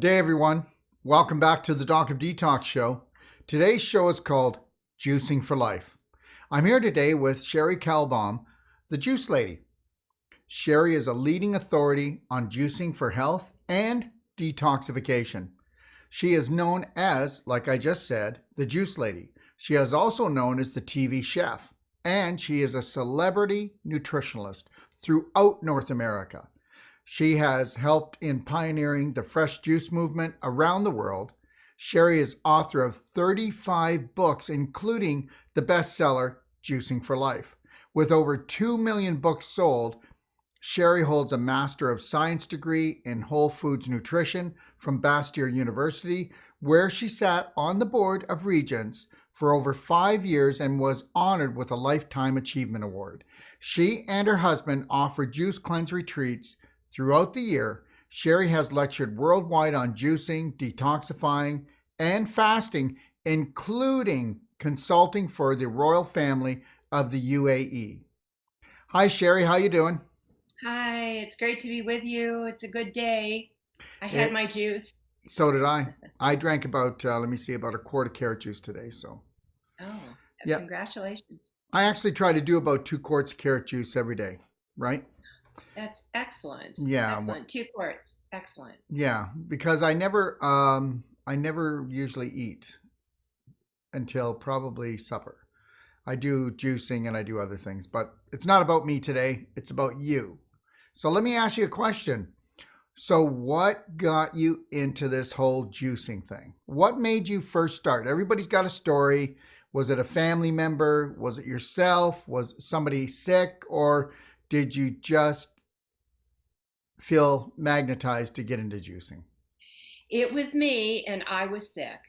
day, everyone. Welcome back to the Doc of Detox show. Today's show is called Juicing for Life. I'm here today with Cherie Calbom, the Juice Lady. Cherie is a leading authority on juicing for health and detoxification. She is known as, like I just said, the Juice Lady. She is also known as the TV chef, and she is a celebrity nutritionalist throughout North America. She has helped in pioneering the fresh juice movement around the world. Cherie is author of 35 books, including the bestseller, Juicing for Life. With over 2 million books sold, Cherie holds a Master of Science degree in Whole Foods Nutrition from Bastyr University, where she sat on the Board of Regents for over 5 years and was honored with a Lifetime Achievement Award. She and her husband offer juice cleanse retreats throughout the year. Cherie has lectured worldwide on juicing, detoxifying, and fasting, including consulting for the royal family of the UAE. Hi, Cherie. How you doing? Hi, it's great to be with you. It's a good day. I had It, my juice. so did I. I drank about, about a quart of carrot juice today. So, Oh, yeah, congratulations. I actually try to do about 2 quarts of carrot juice every day, right? That's excellent. Yeah, Excellent. 2 quarts. Excellent. yeah, because I never usually eat until probably supper. I do juicing and I do other things, but it's not about me today. It's about you. So let me ask you a question. So what got you into this whole juicing thing? What made you first start? Everybody's got a story. Was it a family member? Was it yourself? Was somebody sick? Or did you just feel magnetized to get into juicing? It was me, and I was sick.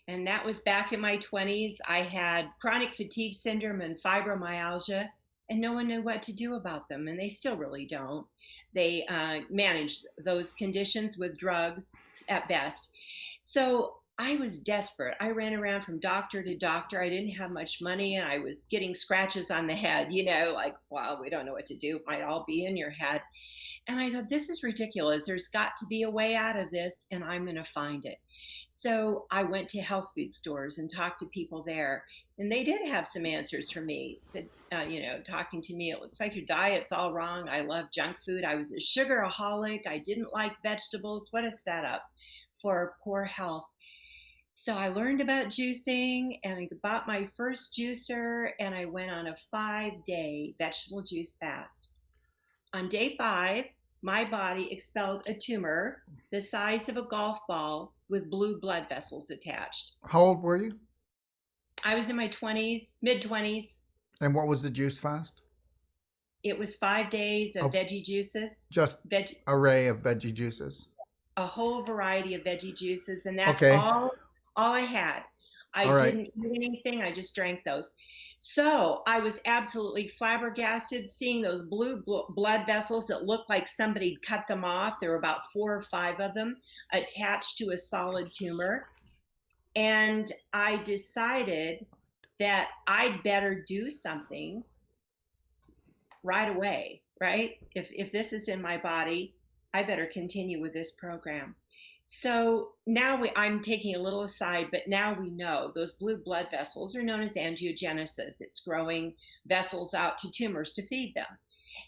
And that was back in my 20s. I had chronic fatigue syndrome and fibromyalgia, and no one knew what to do about them, and they still really don't. They manage those conditions with drugs at best. So I was desperate. I ran around from doctor to doctor. I didn't have much money, and I was getting scratches on the head, like, well, we don't know what to do. It might all be in your head. And I thought, this is ridiculous. There's got to be a way out of this, and I'm going to find it. So I went to health food stores and talked to people there, and they did have some answers for me. Said, talking to me, it looks like your diet's all wrong. I love junk food. I was a sugaraholic. I didn't like vegetables. What a setup for poor health. So I learned about juicing and I bought my first juicer and I went on a 5-day vegetable juice fast. On day 5, my body expelled a tumor the size of a golf ball with blue blood vessels attached. How old were you? I was in my 20s, mid 20s. And what was the juice fast? It was 5 days of Oh, veggie juices, just veg, array of veggie juices. a whole variety of veggie juices, and that's Okay. all I had. I All right. didn't eat anything. I just drank those. So I was absolutely flabbergasted seeing those blue blood vessels that looked like somebody cut them off. There were about 4 or 5 of them attached to a solid tumor. And I decided that I'd better do something right away, right? If this is in my body, I better continue with this program. So now I'm taking a little aside, but now we know those blue blood vessels are known as angiogenesis. It's growing vessels out to tumors to feed them.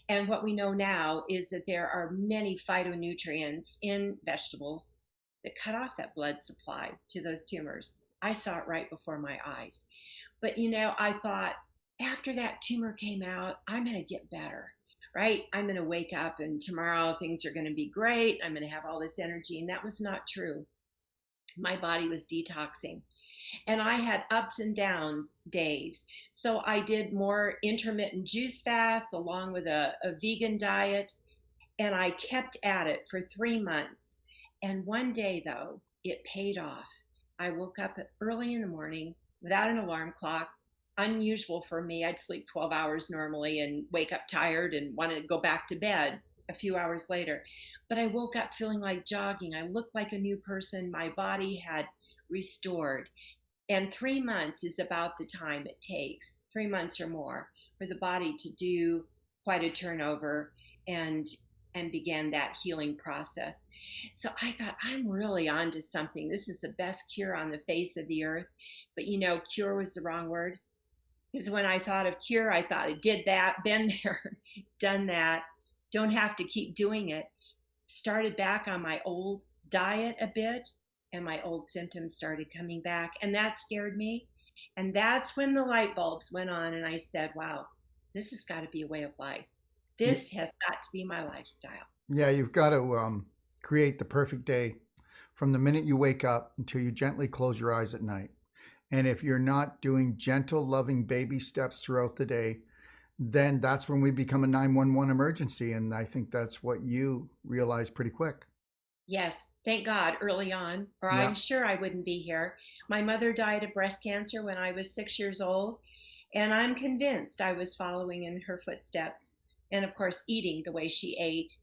And what we know now is that there are many phytonutrients in vegetables that cut off that blood supply to those tumors. I saw it right before my eyes. But I thought after that tumor came out, I'm going to get better, right? I'm going to wake up and tomorrow things are going to be great. I'm going to have all this energy. And that was not true. My body was detoxing. And I had ups and downs days. So I did more intermittent juice fasts along with a vegan diet. And I kept at it for 3 months. And one day, though, it paid off. I woke up early in the morning without an alarm clock. Unusual for me. I'd sleep 12 hours normally and wake up tired and want to go back to bed a few hours later. But I woke up feeling like jogging. I looked like a new person. My body had restored. And 3 months is about the time it takes, 3 months or more, for the body to do quite a turnover. And and began that healing process. So I thought, I'm really onto something. This is the best cure on the face of the earth. But cure was the wrong word. Because when I thought of cure, I thought I did that, been there, done that, don't have to keep doing it. Started back on my old diet a bit, and my old symptoms started coming back. And that scared me. And that's when the light bulbs went on, and I said, wow, this has got to be a way of life. Y- This has got to be my lifestyle. Yeah, you've got to create the perfect day from the minute you wake up until you gently close your eyes at night. And if you're not doing gentle, loving baby steps throughout the day, then that's when we become a 911 emergency. And I think that's what you realize pretty quick. Yes, thank God early on, or Yeah. I'm sure I wouldn't be here. My mother died of breast cancer when I was 6 years old, and I'm convinced I was following in her footsteps. And of course, eating the way she ate,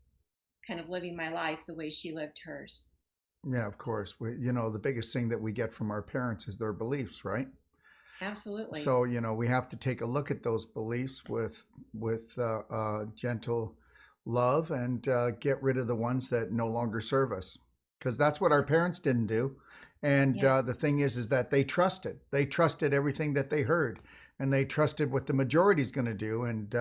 kind of living my life the way she lived hers. Yeah, of course. The biggest thing that we get from our parents is their beliefs, right? Absolutely. So, we have to take a look at those beliefs with gentle love and get rid of the ones that no longer serve us, because that's what our parents didn't do. And Yeah. the thing is that they trusted. They trusted everything that they heard, and they trusted what the majority is going to do. And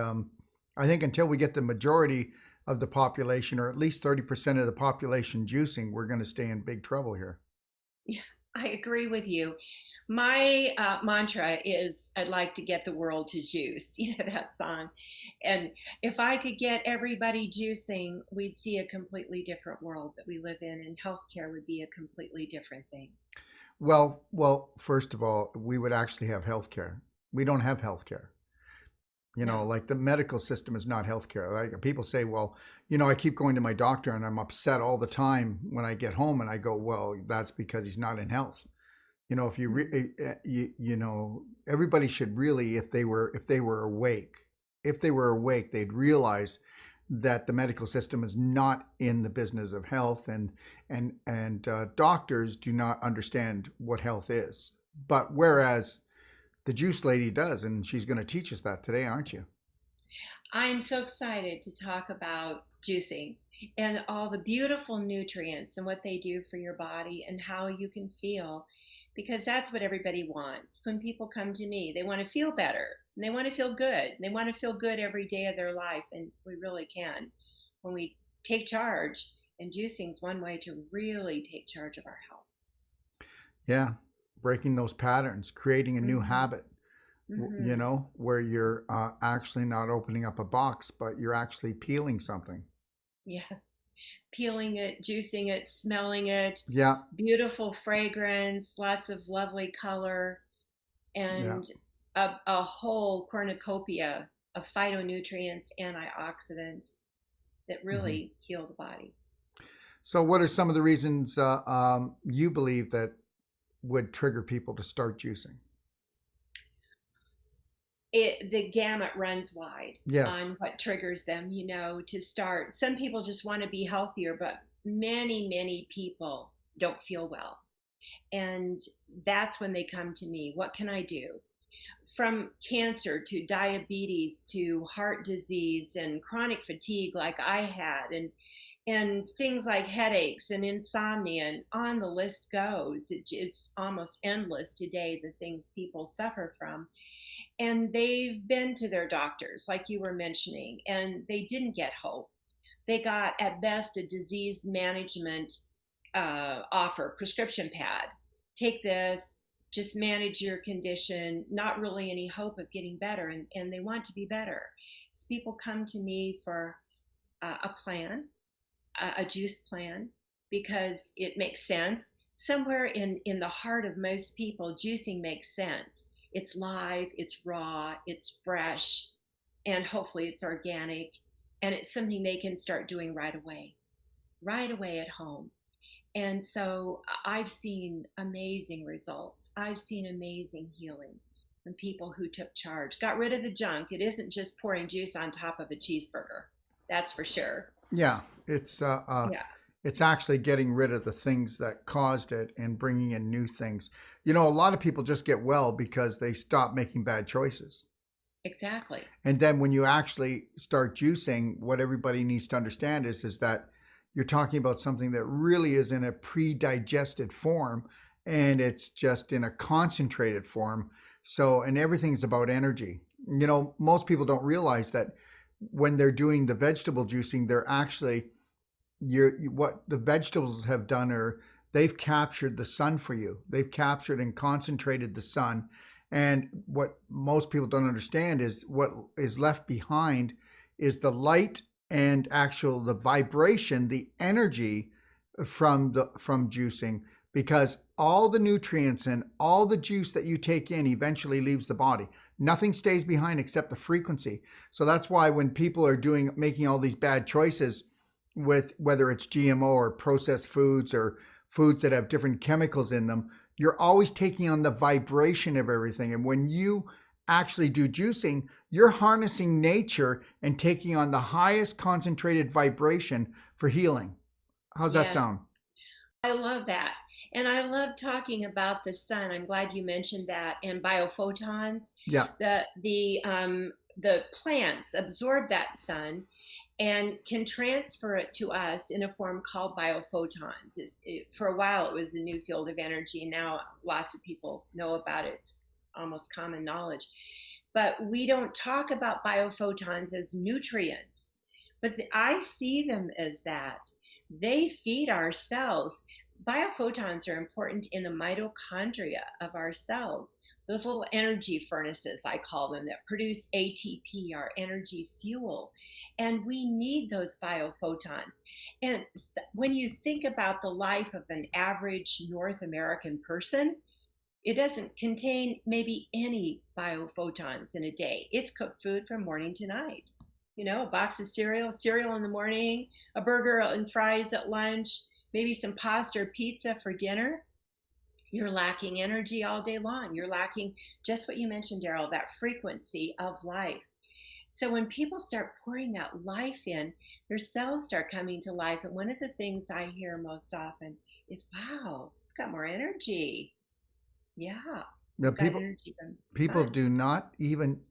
I think until we get the majority of the population, or at least 30% of the population juicing, we're going to stay in big trouble here. Yeah, I agree with you. My mantra is I'd like to get the world to juice, that song. And if I could get everybody juicing, we'd see a completely different world that we live in, and healthcare would be a completely different thing. Well, first of all, we would actually have health care. We don't have health care. No. Like the medical system is not healthcare. Like people say, well, I keep going to my doctor and I'm upset all the time when I get home, and I go, well, that's because he's not in health. If you, everybody should really, if they were awake, they'd realize that the medical system is not in the business of health, and doctors do not understand what health is. But whereas the juice lady does, and she's going to teach us that today, aren't you? I'm so excited to talk about juicing and all the beautiful nutrients and what they do for your body and how you can feel, because that's what everybody wants. When people come to me, they want to feel better and they want to feel good. They want to feel good every day of their life, and we really can when we take charge. And juicing is one way to really take charge of our health. Yeah, breaking those patterns, creating a new Hmm. habit, Hmm. where you're actually not opening up a box, but you're actually peeling something. Yeah, peeling it, juicing it, smelling it, Yeah, beautiful fragrance, lots of lovely color, yeah. and a whole cornucopia of phytonutrients, antioxidants that Hmm. really heal the body. So, what are some of the reasons you believe that would trigger people to start juicing? The gamut runs wide Yes. on what triggers them, to start. Some people just want to be healthier, but many people don't feel well. And that's when they come to me. What can I do? From cancer to diabetes to heart disease and chronic fatigue like I had, and things like headaches and insomnia, and on the list goes. It's almost endless today, the things people suffer from. And they've been to their doctors, like you were mentioning, and they didn't get hope. They got, at best, a disease management offer, prescription pad. Take this, just manage your condition, not really any hope of getting better. And they want to be better. So people come to me for a plan, a juice plan, because it makes sense. Somewhere in the heart of most people, juicing makes sense. It's live, it's raw, it's fresh, and hopefully it's organic. And it's something they can start doing right away at home. And so I've seen amazing results. I've seen amazing healing from people who took charge, got rid of the junk. It isn't just pouring juice on top of a cheeseburger. That's for sure. Yeah, Yeah. it's actually getting rid of the things that caused it and bringing in new things. A lot of people just get well because they stop making bad choices. Exactly. And then when you actually start juicing, what everybody needs to understand is that you're talking about something that really is in a pre-digested form, and it's just in a concentrated form. So, and everything's about energy. You know, most people don't realize that when they're doing the vegetable juicing, they're actually what the vegetables have done are they've captured the sun for you. They've captured and concentrated the sun. And what most people don't understand is what is left behind is the light and actual the vibration, the energy from juicing, because all the nutrients and all the juice that you take in eventually leaves the body. Nothing stays behind except the frequency. So that's why when people are making all these bad choices with whether it's GMO or processed foods or foods that have different chemicals in them, you're always taking on the vibration of everything. And when you actually do juicing, you're harnessing nature and taking on the highest concentrated vibration for healing. How's that Yes, sound? I love that. And I love talking about the sun. I'm glad you mentioned that. And biophotons. Yeah. The plants absorb that sun and can transfer it to us in a form called biophotons. For a while, it was a new field of energy. Now, lots of people know about it. It's almost common knowledge. But we don't talk about biophotons as nutrients, but I see them as that. They feed our cells. Biophotons are important in the mitochondria of our cells, those little energy furnaces, I call them, that produce ATP, our energy fuel. And we need those biophotons. And when you think about the life of an average North American person, it doesn't contain maybe any biophotons in a day. It's cooked food from morning to night. You know, a box of cereal in the morning, a burger and fries at lunch, maybe some pasta or pizza for dinner. You're lacking energy all day long. You're lacking just what you mentioned, Darrell, that frequency of life. So when people start pouring that life in, their cells start coming to life. And one of the things I hear most often is, wow, I've got more energy. Yeah, Now, we've got energy from the people sun. do not even,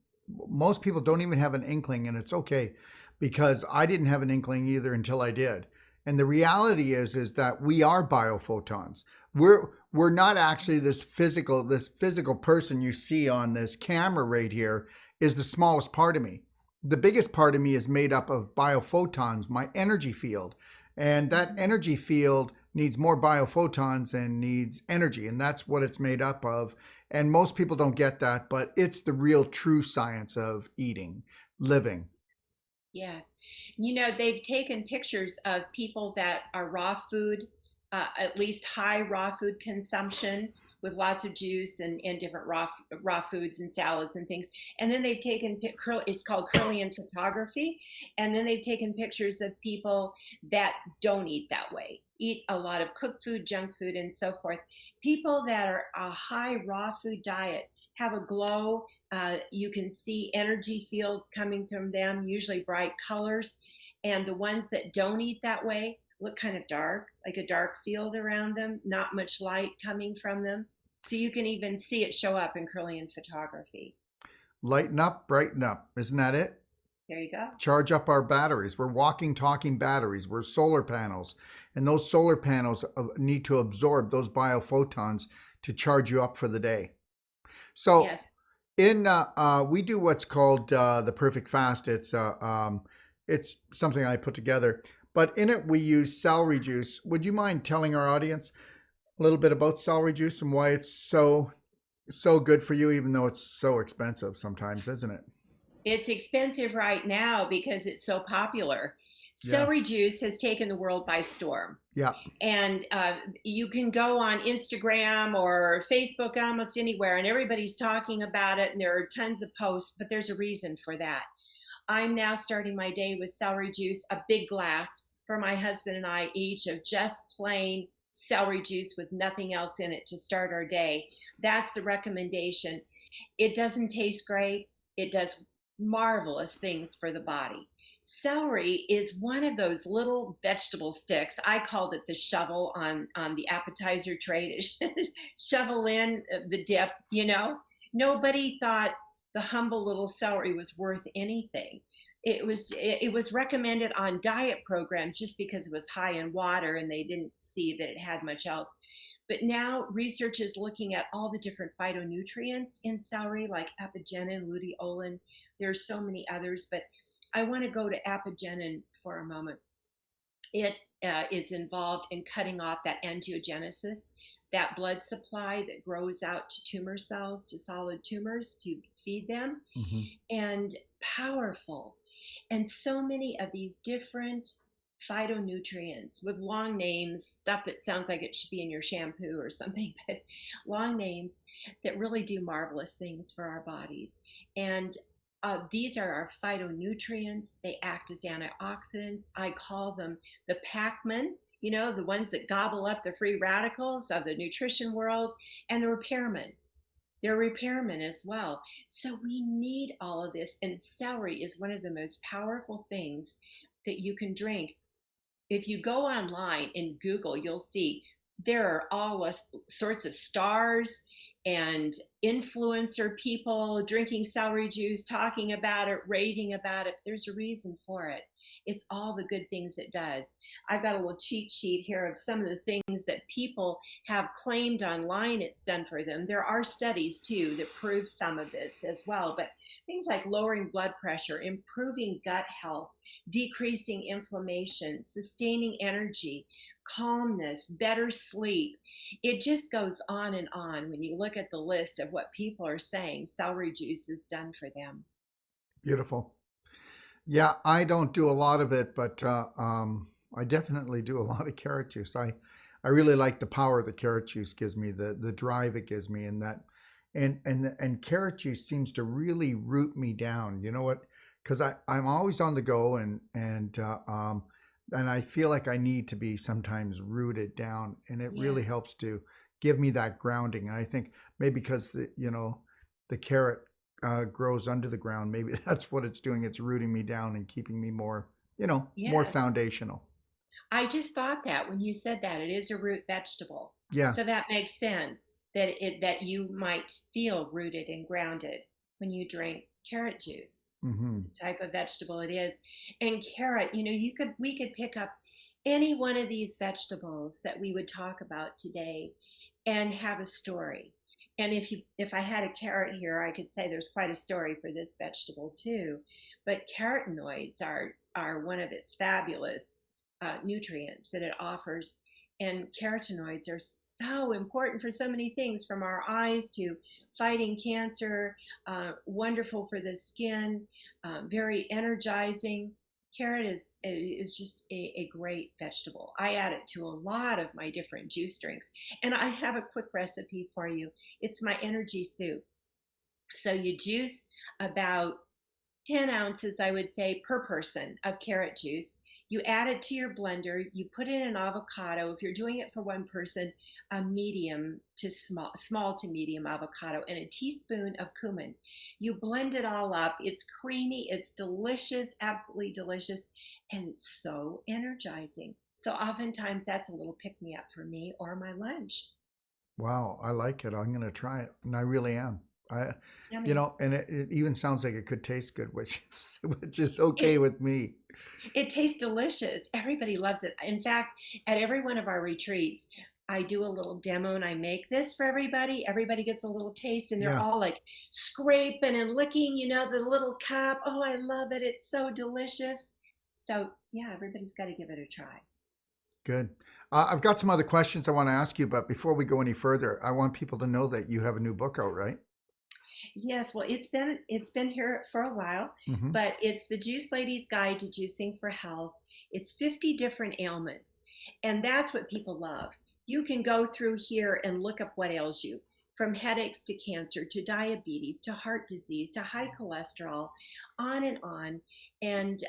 most people don't even have an inkling, and it's okay because I didn't have an inkling either until I did. And the reality is that we are biophotons. We're not actually this physical person you see on this camera right here is the smallest part of me. The biggest part of me is made up of biophotons, my energy field. And that Mhm. energy field needs more biophotons and needs energy, and that's what it's made up of. And most people don't get that, but it's the real true science of eating, living. Yes. You know, they've taken pictures of people that are raw food, at least high raw food consumption with lots of juice and different raw foods and salads and things. And then they've taken it's called Kirlian photography. And then they've taken pictures of people that don't eat that way, eat a lot of cooked food, junk food, and so forth. People that are a high raw food diet have a glow. You can see energy fields coming from them, usually bright colors. And the ones that don't eat that way look kind of dark, like a dark field around them, not much light coming from them. So you can even see it show up in Kirlian photography. Lighten up, brighten up. Isn't that it? There you go. Charge up our batteries. We're walking, talking batteries. We're solar panels. And those solar panels need to absorb those biophotons to charge you up for the day. So, Yes. in we do what's called the perfect fast. It's something I put together, but in it we use celery juice. Would you mind telling our audience a little bit about celery juice and why it's so good for you, even though it's so expensive sometimes, isn't it? It's expensive right now because it's so popular. Yeah, Celery juice has taken the world by storm. yeah. And you can go on Instagram or Facebook, almost anywhere, and everybody's talking about it, and there are tons of posts, but there's a reason for that. I'm now starting my day with celery juice, a big glass for my husband and I each of just plain celery juice with nothing else in it to start our day. That's the recommendation. It doesn't taste great. It does marvelous things for the body. Celery is one of those little vegetable sticks. I called it the shovel on the appetizer tray to shovel in the dip, you know. Nobody thought the humble little celery was worth anything. It was recommended on diet programs just because it was high in water and they didn't see that it had much else. But now research is looking at all the different phytonutrients in celery, like apigenin, luteolin. There's so many others, but I want to go to apigenin for a moment. It is involved in cutting off that angiogenesis, that blood supply that grows out to tumor cells, to solid tumors to feed them, Mm-hmm. and powerful. And so many of these different phytonutrients with long names, stuff that sounds like it should be in your shampoo or something, but long names that really do marvelous things for our bodies. And these are our phytonutrients. They act as antioxidants. I call them the Pac-Man, the ones that gobble up the free radicals of the nutrition world, and the repairmen. They're repairmen as well. So we need all of this. And celery is one of the most powerful things that you can drink. If you go online and Google, you'll see there are all sorts of stars and influencer people drinking celery juice, talking about it, raving about it. There's a reason for it. It's all the good things it does. I've got a little cheat sheet here of some of the things that people have claimed online it's done for them. There are studies too that prove some of this as well, but things like lowering blood pressure, improving gut health, decreasing inflammation, sustaining energy, calmness, better sleep. It just goes on and on when you look at the list of what people are saying celery juice is done for them. Beautiful. Yeah, I don't do a lot of it, but I definitely do a lot of carrot juice. I really like the power that carrot juice gives me, the drive it gives me, and that, and carrot juice seems to really root me down. You know what? Because I'm always on the go, and I feel like I need to be sometimes rooted down, and it Yeah. really helps to give me that grounding. And I think maybe because the carrot grows under the ground. Maybe that's what it's doing. It's rooting me down and keeping me more Yes. foundational. I just thought that when you said that it is a root vegetable. Yeah. So that makes sense that you might feel rooted and grounded when you drink carrot juice. Mm-hmm. The type of vegetable it is. And carrot, we could pick up any one of these vegetables that we would talk about today and have a story. And if I had a carrot here, I could say there's quite a story for this vegetable too. But carotenoids are one of its fabulous nutrients that it offers, and carotenoids are so important for so many things, from our eyes to fighting cancer. Wonderful for the skin, very energizing. Carrot is just a great vegetable. I add it to a lot of my different juice drinks. And I have a quick recipe for you. It's my energy soup. So you juice about 10 ounces, I would say, per person of carrot juice. You add it to your blender. You put in an avocado. If you're doing it for one person, a medium to small to medium avocado, and a teaspoon of cumin. You blend it all up. It's creamy. It's delicious, absolutely delicious, and so energizing. So oftentimes that's a little pick me up for me or my lunch. Wow, I like it. I'm gonna try it, and I really am. I, Yummy. and it even sounds like it could taste good, which is okay It with me. It tastes delicious. Everybody loves it. In fact, at every one of our retreats, I do a little demo and I make this for everybody. Everybody gets a little taste and they're Yeah, all like scraping and licking, the little cup. Oh, I love it. It's so delicious. So, yeah, everybody's got to give it a try. good. I've got some other questions I want to ask you, but before we go any further, I want people to know that you have a new book out, right? Yes, well, it's been here for a while, Mm-hmm. but it's the Juice Lady's Guide to Juicing for Health. It's 50 different ailments, and that's what people love. You can go through here and look up what ails you, from headaches to cancer to diabetes to heart disease to high cholesterol, on, and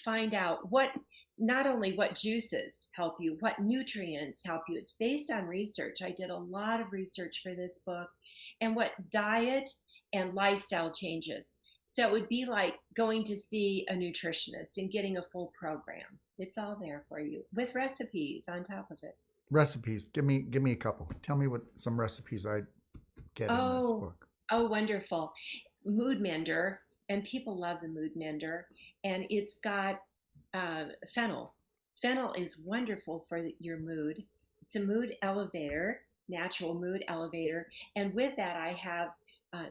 find out what not only what juices help you, what nutrients help you. It's based on research. I did a lot of research for this book, and what diet and lifestyle changes. So it would be like going to see a nutritionist and getting a full program. It's all there for you with recipes on top of it. Recipes. Give me a couple. Tell me what some recipes I get in this Oh, book. oh, wonderful. mood mender, and people love the mood mender, and it's got fennel. Fennel is wonderful for your mood. It's a mood elevator, natural mood elevator. And with that, I have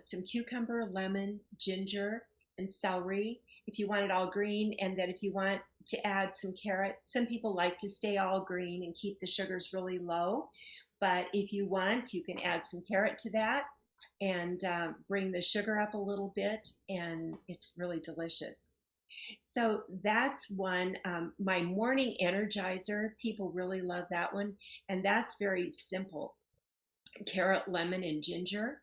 some cucumber, lemon, ginger, and celery if you want it all green. And then if you want to add some carrot, some people like to stay all green and keep the sugars really low. But if you want, you can add some carrot to that and bring the sugar up a little bit, and it's really delicious. So that's one. My morning energizer, people really love that one, and that's very simple: carrot, lemon, and ginger,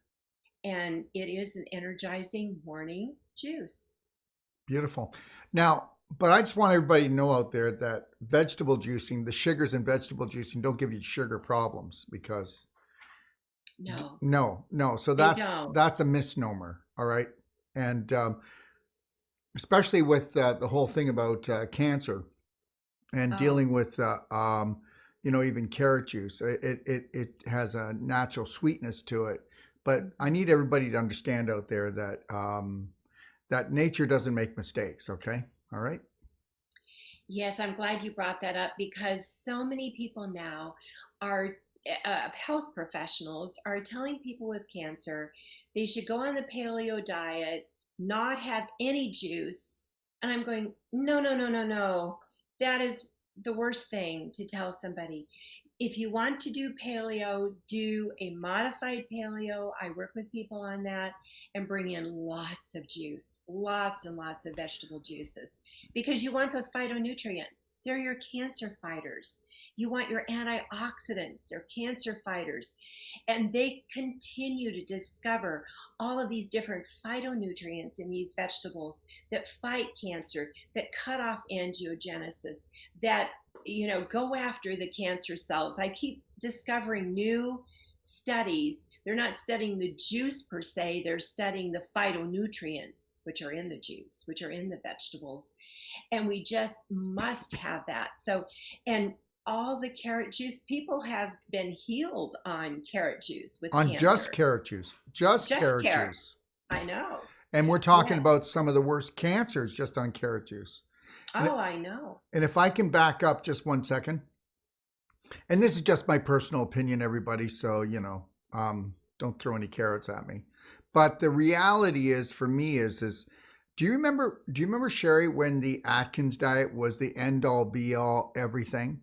and it is an energizing morning juice. Beautiful. Now, but I just want everybody to know out there that vegetable juicing, the sugars in vegetable juicing don't give you sugar problems because No, no. So they don't. that's a misnomer. All right. And especially with the whole thing about cancer and Oh, dealing with, even carrot juice, it has a natural sweetness to it. But I mhm. need everybody to understand out there that that nature doesn't make mistakes. Okay. All right. Yes, I'm glad you brought that up because so many people now are health professionals are telling people with cancer they should go on the paleo diet, not have any juice. And I'm going, no, no, no, no, no. That is the worst thing to tell somebody. If you want to do paleo, do a modified paleo. I work with people on that and bring in lots of juice, lots and lots of vegetable juices because you want those phytonutrients. They're your cancer fighters. You want your antioxidants, they're cancer fighters. And they continue to discover all of these different phytonutrients in these vegetables that fight cancer, that cut off angiogenesis, that go after the cancer cells. I keep discovering new studies. They're not studying the juice per se, they're studying the phytonutrients which are in the juice, which are in the vegetables. And we just must have that. So, and all the carrot juice, people have been healed on carrot juice with On just cancer. carrot juice, just Just carrot carrot. juice. I know. And we're talking Yes. about some of the worst cancers just on carrot juice. And, Oh, I know. and if I can back up just 1 second, and this is just my personal opinion, everybody, so, don't throw any carrots at me. But the reality is for me is do you remember Cherie when the Atkins diet was the end all be all everything?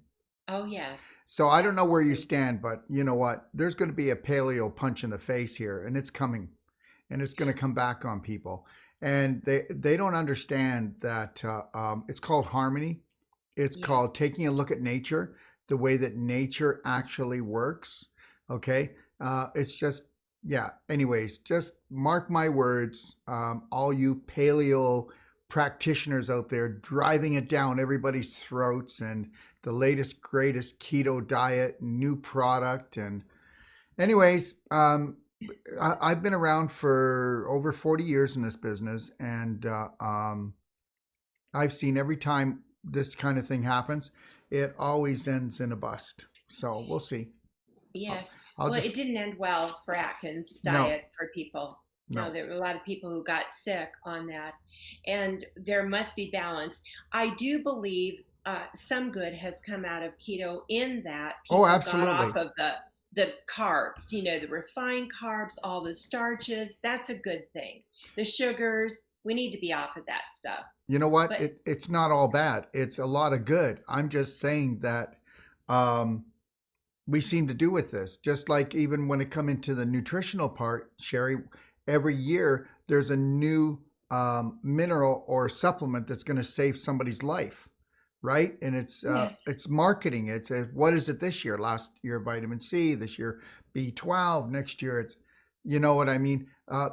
Oh, yes. So I don't know where you Absolutely. stand, but you know what? There's going to be a paleo punch in the face here, and it's coming, and it's going to come back on people, and they don't understand that it's called harmony. It's Yes. called taking a look at nature, the way that nature actually works. Okay, it's just yeah. Anyways, just mark my words, all you paleo practitioners out there driving it down everybody's throats and the latest greatest keto diet new product and anyways I've been around for over 40 years in this business and I've seen every time this kind of thing happens it always ends in a bust, so we'll see. i'll, Yes. I'll Well, just it didn't end well for Atkins no diet for people. No, no there were a lot of people who got sick on that. And there must be balance. I do believe some good has come out of keto in that oh people got off absolutely. of the carbs, the refined carbs, all the starches. That's a good thing. The sugars, we need to be off of that stuff. You know what? But It's not all bad. It's a lot of good. I'm just saying that um, we seem to do with this. Just like even when it come into the nutritional part, Cherie, every year there's a new mineral or supplement that's going to save somebody's life, right? And yes, it's marketing. It's what is it this year? Last year vitamin C. This year B12. Next year it's you know what I mean.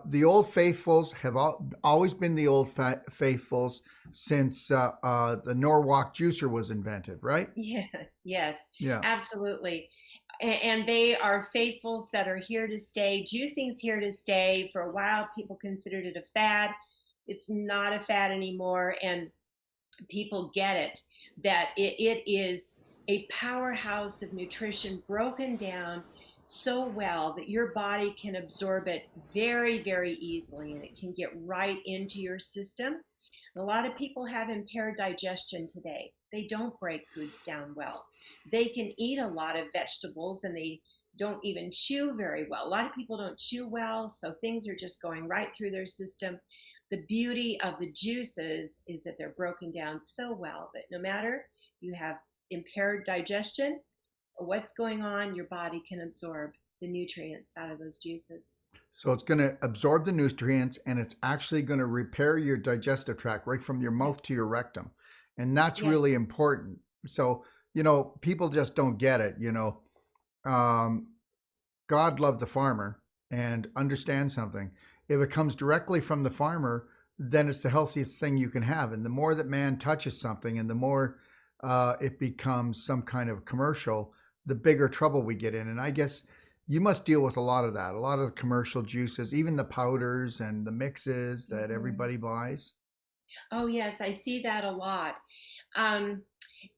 The old faithfuls have always been the old faithfuls since the Norwalk juicer was invented, right? yeah, yes, Yeah. absolutely. And they are faithfuls that are here to stay. Juicing's here to stay. For a while, people considered it a fad. It's not a fad anymore, and people get it that it is a powerhouse of nutrition broken down so well that your body can absorb it very, very easily, and it can get right into your system. A lot of people have impaired digestion today. They don't break foods down well. They can eat a lot of vegetables and they don't even chew very well. A lot of people don't chew well, so things are just going right through their system. The beauty of the juices is that they're broken down so well that no matter you have impaired digestion or what's going on, your body can absorb the nutrients out of those juices. So it's going to absorb the nutrients and it's actually going to repair your digestive tract right from your Yes, mouth to your rectum. And that's yes, really important. So, people just don't get it. Um, God loved the farmer and understand something. If it comes directly from the farmer, then it's the healthiest thing you can have. And the more that man touches something and the more it becomes some kind of commercial, the bigger trouble we get in. And I guess you must deal with a lot of that, a lot of the commercial juices, even the powders and the mixes that mm-hmm. everybody buys. Oh, yes, I see that a lot. Um,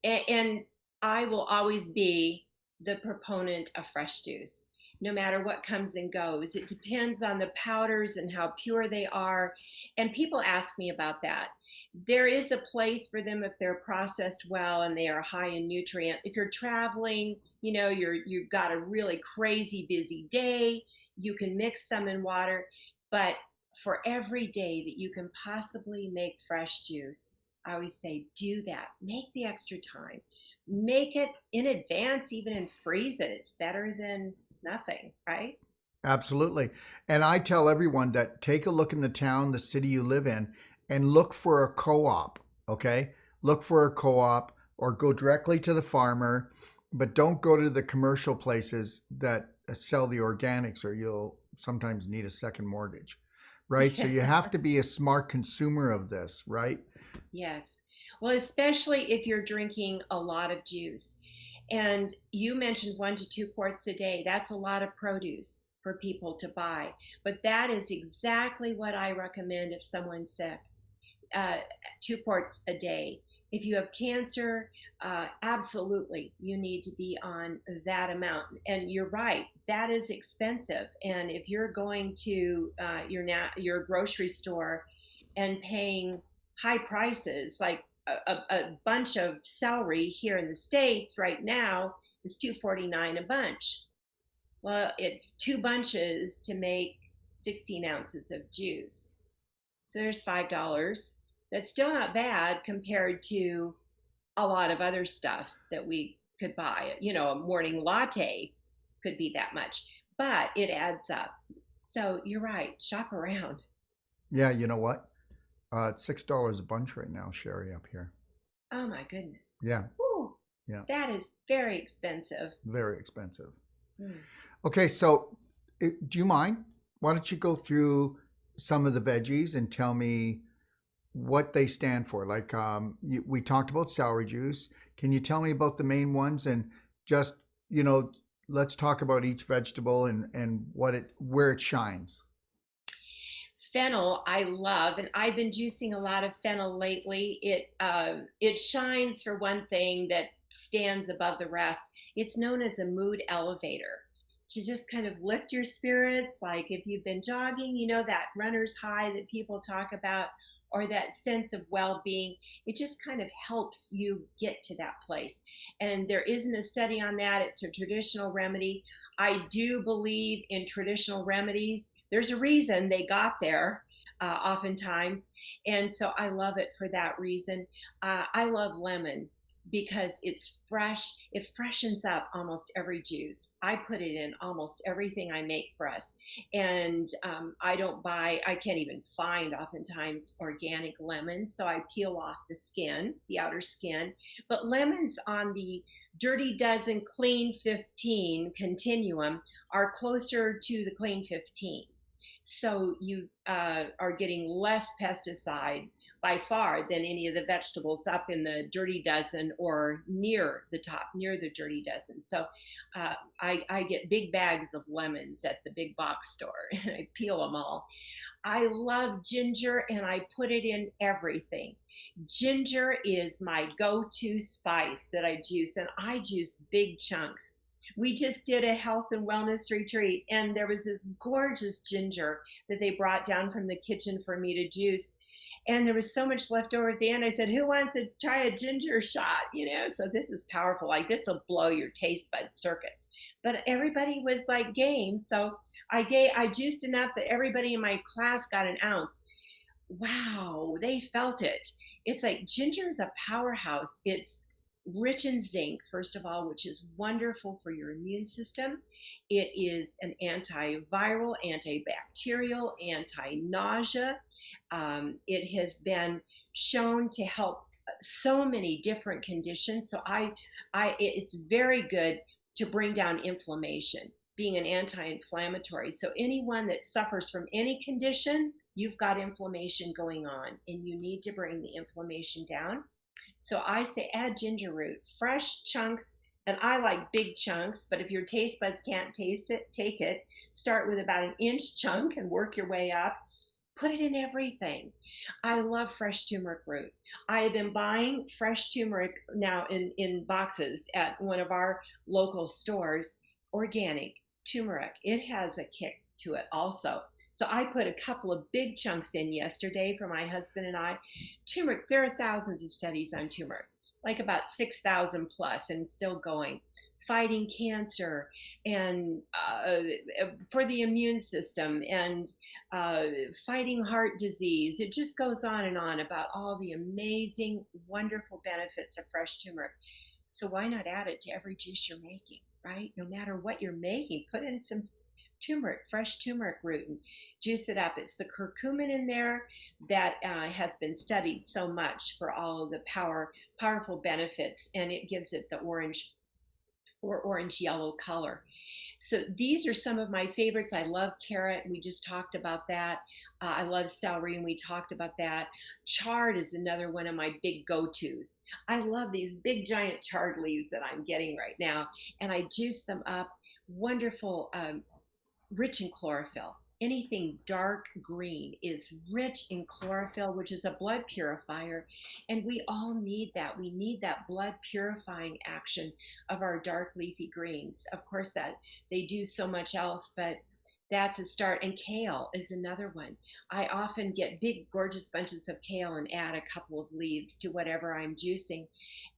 and I will always be the proponent of fresh juice, no matter what comes and goes. It depends on the powders and how pure they are. And people ask me about that. There is a place for them if they're processed well and they are high in nutrient. If you're traveling, you've got a really crazy busy day, you can mix some in water. But for every day that you can possibly make fresh juice, I always say do that. Make the extra time. Make it in advance, even, and freeze it. It's better than nothing, right? Absolutely. And I tell everyone that take a look in the town, the city you live in, and look for a co op. Okay. Look for a co op or go directly to the farmer, but don't go to the commercial places that sell the organics or you'll sometimes need a second mortgage. Right. So Yeah. you have to be a smart consumer of this, right? Yes. Well, especially if you're drinking a lot of juice. And you mentioned 1 to 2 quarts a day. That's a lot of produce for people to buy. But that is exactly what I recommend if someone's sick. uh, 2 quarts a day. If you have cancer, absolutely, you need to be on that amount. And you're right, that is expensive. And if you're going to your grocery store and paying high prices, like a bunch of celery here in the States right now is $2.49 a bunch. Well, it's two bunches to make 16 ounces of juice. So there's $5. That's still not bad compared to a lot of other stuff that we could buy. A morning latte could be that much, but it adds up. So you're right. Shop around. Yeah. You know what? It's $6 a bunch right now, Cherie, up here. Oh my goodness. Yeah. Whew, Yeah. that is very expensive. Very expensive. Mm. Okay, so do you mind? Why don't you go through some of the veggies and tell me what they stand for? Like we talked about celery juice. Can you tell me about the main ones and just you know let's talk about each vegetable and where it shines. Fennel I love, and I've been juicing a lot of fennel lately. It shines for one thing that stands above the rest. It's known as a mood elevator to just kind of lift your spirits. Like if you've been jogging, that runner's high that people talk about, or that sense of well-being. It just kind of helps you get to that place. And there isn't a study on that. It's a traditional remedy. I do believe in traditional remedies. There's a reason they got there, oftentimes. And so I love it for that reason. I love lemon because it's fresh. It freshens up almost every juice. I put it in almost everything I make for us. And I can't even find oftentimes organic lemons. So I peel off the skin, the outer skin. But lemons on the Dirty Dozen Clean 15 continuum are closer to the Clean 15. So you are getting less pesticide by far than any of the vegetables up in the Dirty Dozen or near the top, near the Dirty Dozen. So I get big bags of lemons at the big box store and I peel them all. I love ginger and I put it in everything. Ginger is my go to spice that I juice, and I juice big chunks. We just did a health and wellness retreat, and there was this gorgeous ginger that they brought down from the kitchen for me to juice. And there was so much left over at the end. I said, "Who wants to try a ginger shot?" So this is powerful. Like, this will blow your taste bud circuits. But everybody was like game. So I juiced enough that everybody in my class got an ounce. Wow, they felt it. It's like ginger is a powerhouse. It's rich in zinc, first of all, which is wonderful for your immune system. It is an antiviral, antibacterial, anti-nausea. It has been shown to help so many different conditions. So it's very good to bring down inflammation, being an anti-inflammatory. So anyone that suffers from any condition, you've got inflammation going on, and you need to bring the inflammation down. So I say add ginger root, fresh chunks, and I like big chunks, but if your taste buds can't taste it, take it. Start with about an inch chunk and work your way up. Put it in everything. I love fresh turmeric root. I have been buying fresh turmeric now in boxes at one of our local stores, organic turmeric. It has a kick to it also. So I put a couple of big chunks in yesterday for my husband and I. Turmeric, there are thousands of studies on turmeric, like about 6,000 plus, and still going. Fighting cancer, and for the immune system, and fighting heart disease. It just goes on and on about all the amazing, wonderful benefits of fresh turmeric. So why not add it to every juice you're making, right? No matter what you're making, put in some turmeric, fresh turmeric root, and juice it up. It's the curcumin in there that has been studied so much for all of the powerful benefits, and it gives it the orange or orange yellow color. So these are some of my favorites. I love carrot. We just talked about that. I love celery, and we talked about that. Chard is another one of my big go-tos. I love these big giant chard leaves that I'm getting right now, and I juice them up. Wonderful, rich in chlorophyll. Anything dark green is rich in chlorophyll, which is a blood purifier. And we all need that. We need that blood purifying action of our dark leafy greens. Of course, that they do so much else, but that's a start. And kale is another one. I often get big, gorgeous bunches of kale and add a couple of leaves to whatever I'm juicing.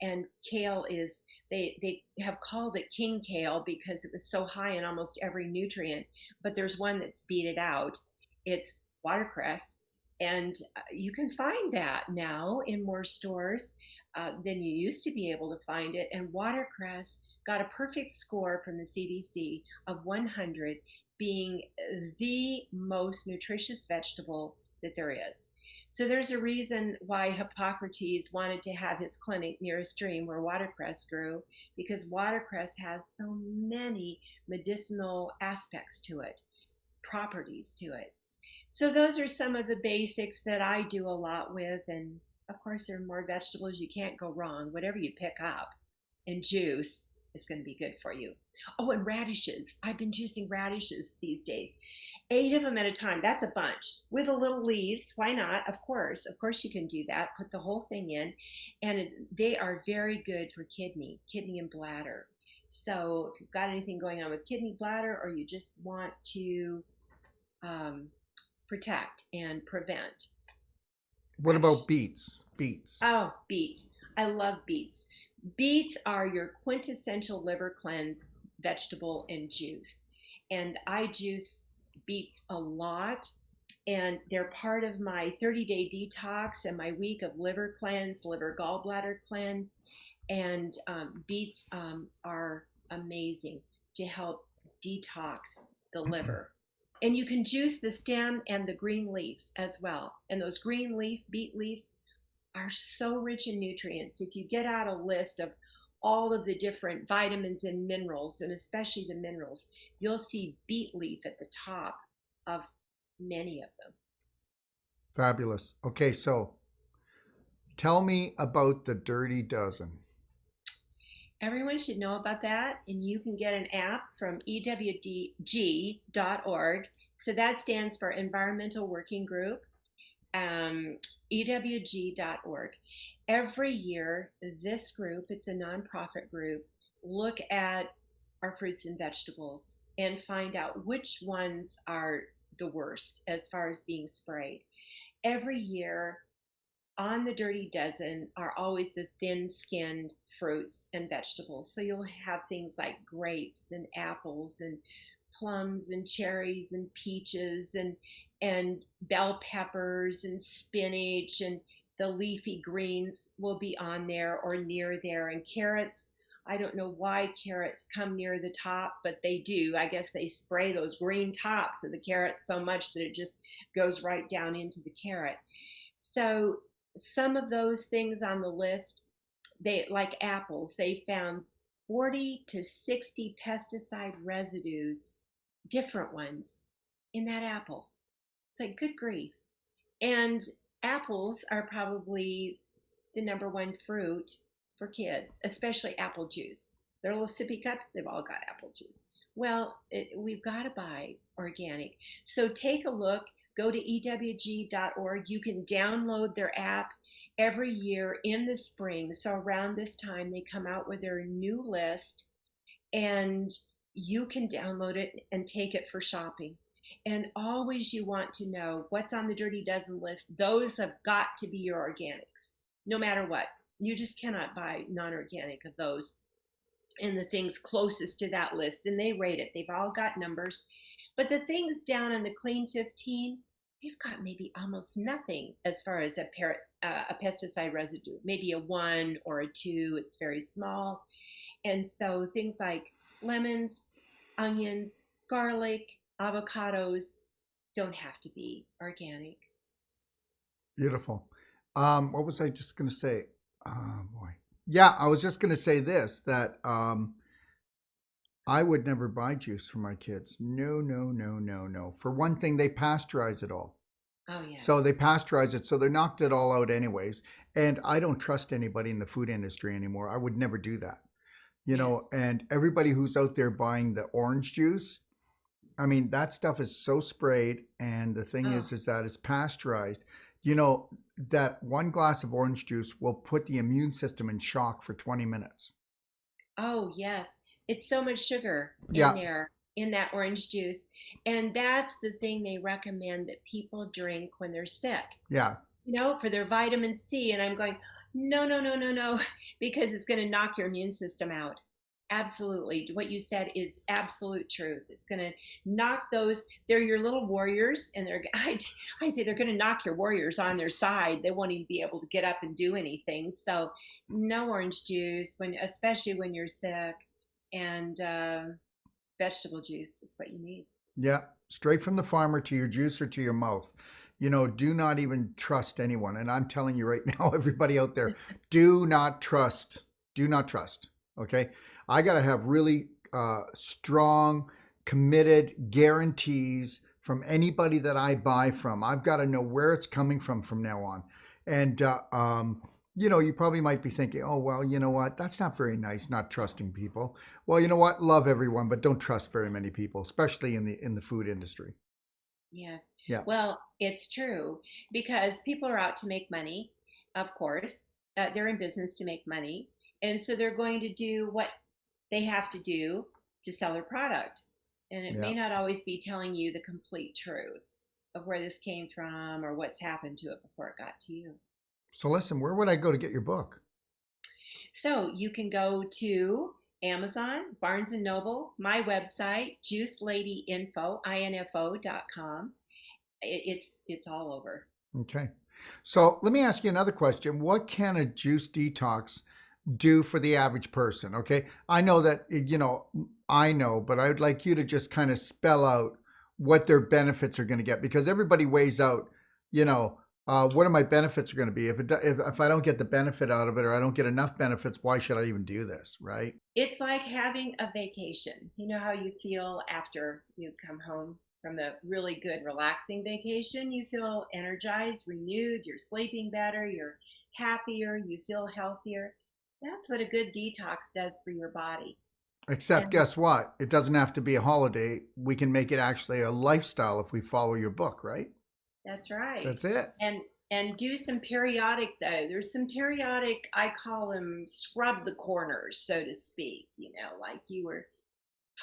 And kale is, they have called it king kale because it was so high in almost every nutrient. But there's one that's beat it out. It's watercress. And you can find that now in more stores than you used to be able to find it. And watercress got a perfect score from the CDC of 100, being the most nutritious vegetable that there is. So there's a reason why Hippocrates wanted to have his clinic near a stream where watercress grew, because watercress has so many medicinal aspects to it, properties to it. So those are some of the basics that I do a lot with. And of course, there are more vegetables. You can't go wrong. Whatever you pick up and juice is going to be good for you. Oh, and radishes. I've been juicing radishes these days. 8 of them at a time. That's a bunch with the little leaves. Why not? Of course you can do that. Put the whole thing in, and they are very good for kidney and bladder. So if you've got anything going on with kidney, bladder, or you just want to protect and prevent. What about beets? Oh, beets. I love beets. Beets are your quintessential liver cleanse vegetable and juice. And I juice beets a lot. And they're part of my 30-day detox and my week of liver cleanse, liver gallbladder cleanse. And beets are amazing to help detox the liver. And you can juice the stem and the green leaf as well. And those green leaf, beet leaves, are so rich in nutrients. If you get out a list of all of the different vitamins and minerals, and especially the minerals, you'll see beet leaf at the top of many of them. Fabulous. Okay, so tell me about the Dirty Dozen. Everyone should know about that, and you can get an app from ewg.org. So that stands for Environmental Working Group, ewg.org. Every year, this group, it's a nonprofit group, look at our fruits and vegetables and find out which ones are the worst as far as being sprayed. Every year on the Dirty Dozen are always the thin-skinned fruits and vegetables. So you'll have things like grapes and apples and plums and cherries and peaches and bell peppers and spinach, and the leafy greens will be on there or near there, and carrots. I don't know why carrots come near the top, but they do. I guess they spray those green tops of the carrots so much that it just goes right down into the carrot. So some of those things on the list, they like apples, they found 40 to 60 pesticide residues, different ones, in that apple. It's like, good grief. And apples are probably the number one fruit for kids, especially apple juice. Their little sippy cups, they've all got apple juice. Well, we've got to buy organic. So take a look, go to ewg.org. You can download their app every year in the spring. So around this time, they come out with their new list, and you can download it and take it for shopping. And always you want to know what's on the Dirty Dozen list. Those have got to be your organics, no matter what. You just cannot buy non-organic of those. And the things closest to that list, and they rate it. They've all got numbers. But the things down on the Clean 15, they've got maybe almost nothing as far as a pesticide residue, maybe a 1 or a 2. It's very small. And so things like lemons, onions, garlic, avocados don't have to be organic. Beautiful. What was I just going to say? Oh, boy. Yeah, I was just going to say this, that I would never buy juice for my kids. No, no, no, no, no. For one thing, they pasteurize it all. Oh, yeah. So they pasteurize it, so they knocked it all out anyways. And I don't trust anybody in the food industry anymore. I would never do that. You know, and everybody who's out there buying the orange juice, I mean, that stuff is so sprayed. And the thing is that it's pasteurized. You know, that one glass of orange juice will put the immune system in shock for 20 minutes. Oh, yes. It's so much sugar in there, in that orange juice. And that's the thing they recommend that people drink when they're sick. Yeah. You know, for their vitamin C. And I'm going, no, no, no, no, no, because it's going to knock your immune system out. Absolutely. What you said is absolute truth. It's going to knock those, they're your little warriors, and I say they're going to knock your warriors on their side. They won't even be able to get up and do anything. So no orange juice, especially when you're sick, and vegetable juice is what you need. Yeah. Straight from the farmer to your juicer to your mouth. You know, do not even trust anyone. And I'm telling you right now, everybody out there, do not trust. Do not trust. Okay. I got to have really strong, committed guarantees from anybody that I buy from. I've got to know where it's coming from now on. And, you know, you probably might be thinking, oh, well, you know what? That's not very nice, not trusting people. Well, you know what? Love everyone, but don't trust very many people, especially in the food industry. Yes. Yeah. Well, it's true, because people are out to make money, of course. They're in business to make money. And so they're going to do what they have to do to sell their product. And it may not always be telling you the complete truth of where this came from or what's happened to it before it got to you. So listen, where would I go to get your book? So you can go to Amazon, Barnes & Noble, my website, juiceladyinfo.com. It's all over. Okay. So let me ask you another question. What can a juice detox do for the average person? Okay. I know that, you know, but I would like you to just kind of spell out what their benefits are going to get, because everybody weighs out, you know, what are my benefits are going to be? If I don't get the benefit out of it, or I don't get enough benefits, why should I even do this? Right. It's like having a vacation. You know how you feel after you come home from a really good, relaxing vacation? You feel energized, renewed, you're sleeping better, you're happier, you feel healthier. That's what a good detox does for your body. Except, guess what? It doesn't have to be a holiday. We can make it actually a lifestyle if we follow your book, right? That's right. That's it. And do some periodic, though. There's some periodic, I call them scrub the corners, so to speak, you know, like you were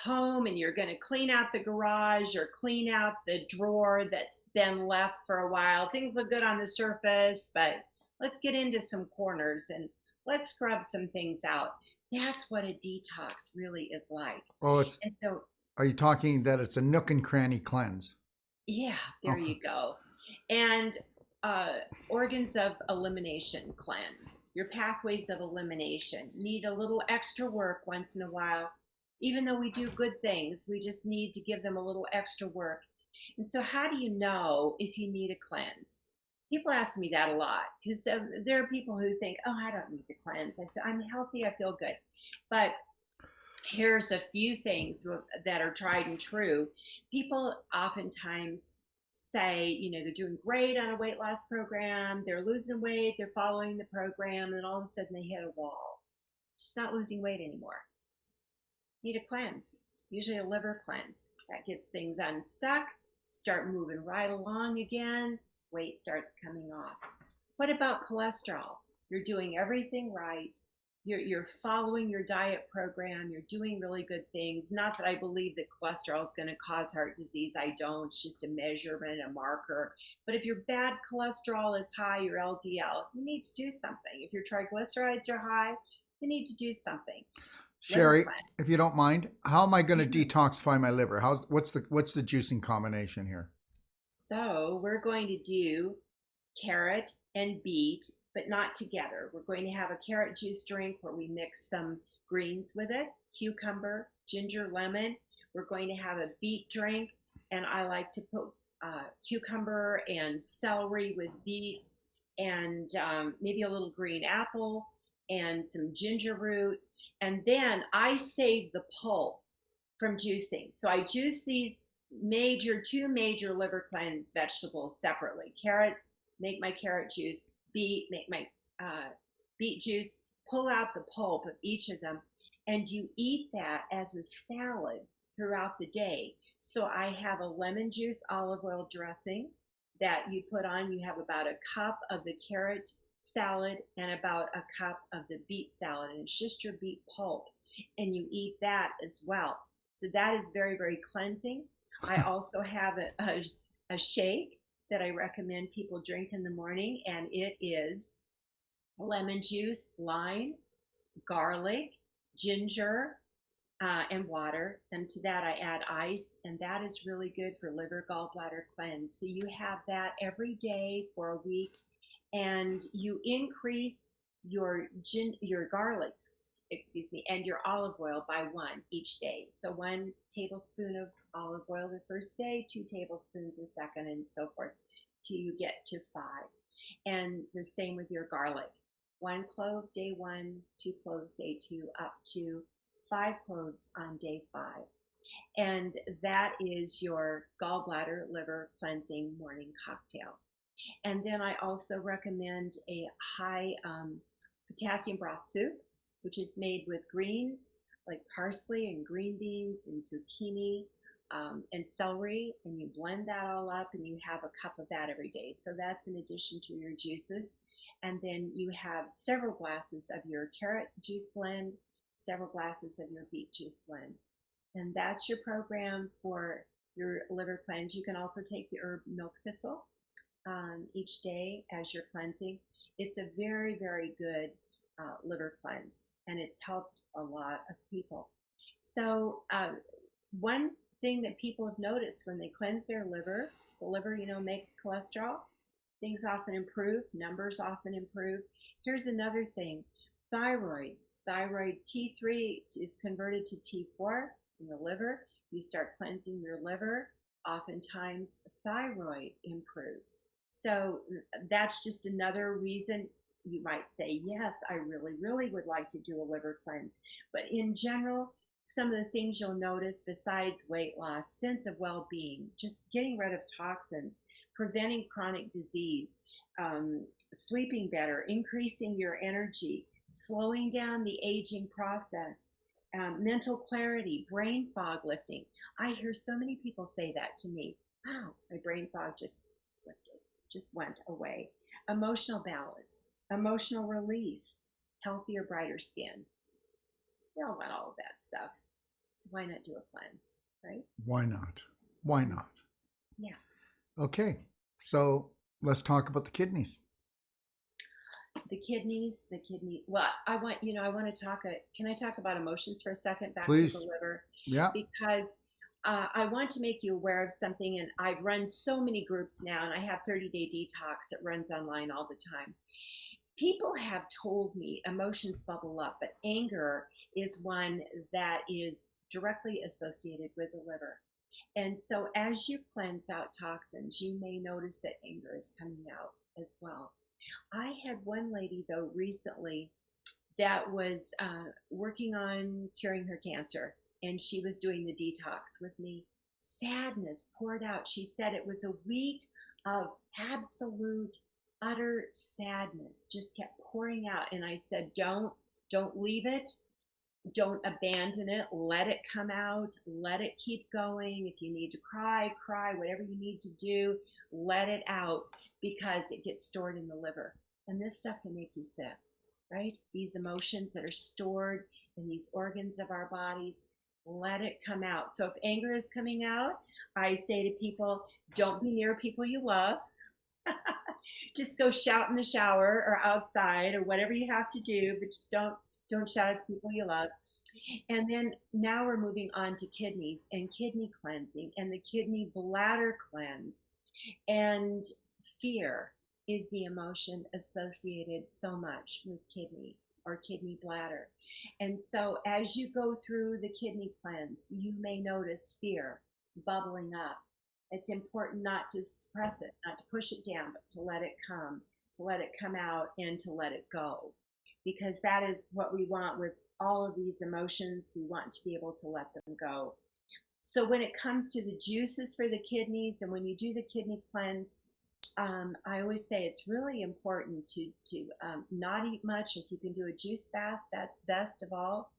home and you're going to clean out the garage or clean out the drawer that's been left for a while. Things look good on the surface, but let's get into some corners and let's scrub some things out. That's what a detox really is like. Oh, it's. And so, Are you talking that it's a nook and cranny cleanse? yeah, there Okay. you go. And uh, organs of elimination cleanse. Your pathways of elimination need a little extra work once in a while. Even though we do good things, we just need to give them a little extra work. And so, how do you know if you need a cleanse? People ask me that a lot because there are people who think, oh, I don't need to cleanse. I'm healthy, I feel good. But here's a few things that are tried and true. People oftentimes say, they're doing great on a weight loss program, they're losing weight, they're following the program, and all of a sudden they hit a wall. Just not losing weight anymore. Need a cleanse, usually a liver cleanse. That gets things unstuck, start moving right along again, weight starts coming off. What about cholesterol? You're doing everything right. You're following your diet program. You're doing really good things. Not that I believe that cholesterol is going to cause heart disease. I don't. It's just a measurement, a marker. But if your bad cholesterol is high, your LDL, you need to do something. If your triglycerides are high, you need to do something. Liver Cherie, cleanse. if you don't mind, how am I going to Mhm. detoxify my liver? What's the juicing combination here? So we're going to do carrot and beet, but not together. We're going to have a carrot juice drink where we mix some greens with it, cucumber, ginger, lemon. We're going to have a beet drink, and I like to put cucumber and celery with beets and maybe a little green apple and some ginger root. And then I save the pulp from juicing. So I juice these two major liver cleanse vegetables separately. Carrot, make my carrot juice. Beet, make my beet juice. Pull out the pulp of each of them, and you eat that as a salad throughout the day. So I have a lemon juice olive oil dressing that you put on. You have about a cup of the carrot salad and about a cup of the beet salad, and it's just your beet pulp, and you eat that as well. So that is very, very cleansing. I also have a shake that I recommend people drink in the morning, and it is lemon juice, lime, garlic, ginger, and water. And to that, I add ice, and that is really good for liver gallbladder cleanse. So you have that every day for a week, and you increase your garlic, excuse me, and your olive oil by one each day. So 1 tablespoon of olive oil the first day, 2 tablespoons the second, and so forth till you get to 5. And the same with your garlic. 1 clove day 1, 2 cloves day 2, up to 5 cloves on day 5. And that is your gallbladder liver cleansing morning cocktail. And then I also recommend a high potassium broth soup, which is made with greens like parsley and green beans and zucchini and celery, and you blend that all up and you have a cup of that every day. So that's in addition to your juices. And then you have several glasses of your carrot juice blend, several glasses of your beet juice blend. And that's your program for your liver cleanse. You can also take the herb milk thistle each day as you're cleansing. It's a very, very good liver cleanse, and it's helped a lot of people. So, one thing that people have noticed when they cleanse their liver, the liver, makes cholesterol. Things often improve, numbers often improve. Here's another thing: thyroid. Thyroid T3 is converted to T4 in the liver. You start cleansing your liver, oftentimes thyroid improves. So that's just another reason you might say, yes, I really, really would like to do a liver cleanse. But in general, some of the things you'll notice besides weight loss, sense of well being, just getting rid of toxins, preventing chronic disease, sleeping better, increasing your energy, slowing down the aging process, mental clarity, brain fog lifting. I hear so many people say that to me. Wow, my brain fog just lifted, just went away. Emotional balance, emotional release, healthier, brighter skin. We all want all of that stuff. So why not do a cleanse, right? Why not? Why not? Yeah. Okay, so let's talk about the kidneys. The kidney. Well, I want, I want to talk, can I talk about emotions for a second back to the Please. liver? Yeah. Because I want to make you aware of something. And I've run so many groups now, and I have 30-day detox that runs online all the time. People have told me emotions bubble up, but anger is one that is directly associated with the liver. And so as you cleanse out toxins, you may notice that anger is coming out as well. I had one lady, though, recently that was working on curing her cancer, and she was doing the detox with me. Sadness poured out. She said it was a week of absolute, utter sadness, just kept pouring out. And I said, don't leave it. Don't abandon it. Let it come out. Let it keep going. If you need to cry, cry. Whatever you need to do, let it out, because it gets stored in the liver. And this stuff can make you sick, right? These emotions that are stored in these organs of our bodies, let it come out. So if anger is coming out, I say to people, don't be near people you love. Just go shout in the shower or outside or whatever you have to do, but just don't shout at the people you love. And then now we're moving on to kidneys and kidney cleansing and the kidney bladder cleanse. And fear is the emotion associated so much with kidney or kidney bladder. And so as you go through the kidney cleanse, you may notice fear bubbling up. It's important not to suppress it, not to push it down, but to let it come, to let it come out and to let it go. Because that is what we want with all of these emotions. We want to be able to let them go. So when it comes to the juices for the kidneys, and when you do the kidney cleanse, I always say it's really important to not eat much. If you can do a juice fast, that's best of all.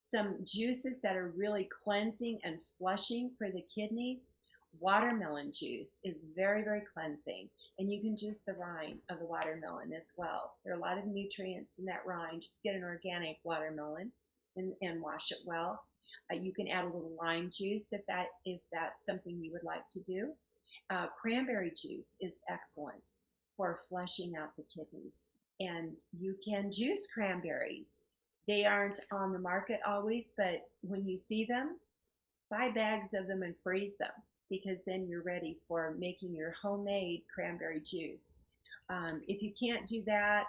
Some juices that are really cleansing and flushing for the kidneys. Watermelon juice is very, very cleansing, and you can juice the rind of the watermelon as well. There are a lot of nutrients in that rind. Just get an organic watermelon and wash it well. You can add a little lime juice if that's something you would like to do. Cranberry juice is excellent for flushing out the kidneys, and you can juice cranberries. They aren't on the market always, but when you see them, buy bags of them and freeze them, because then you're ready for making your homemade cranberry juice. If you can't do that,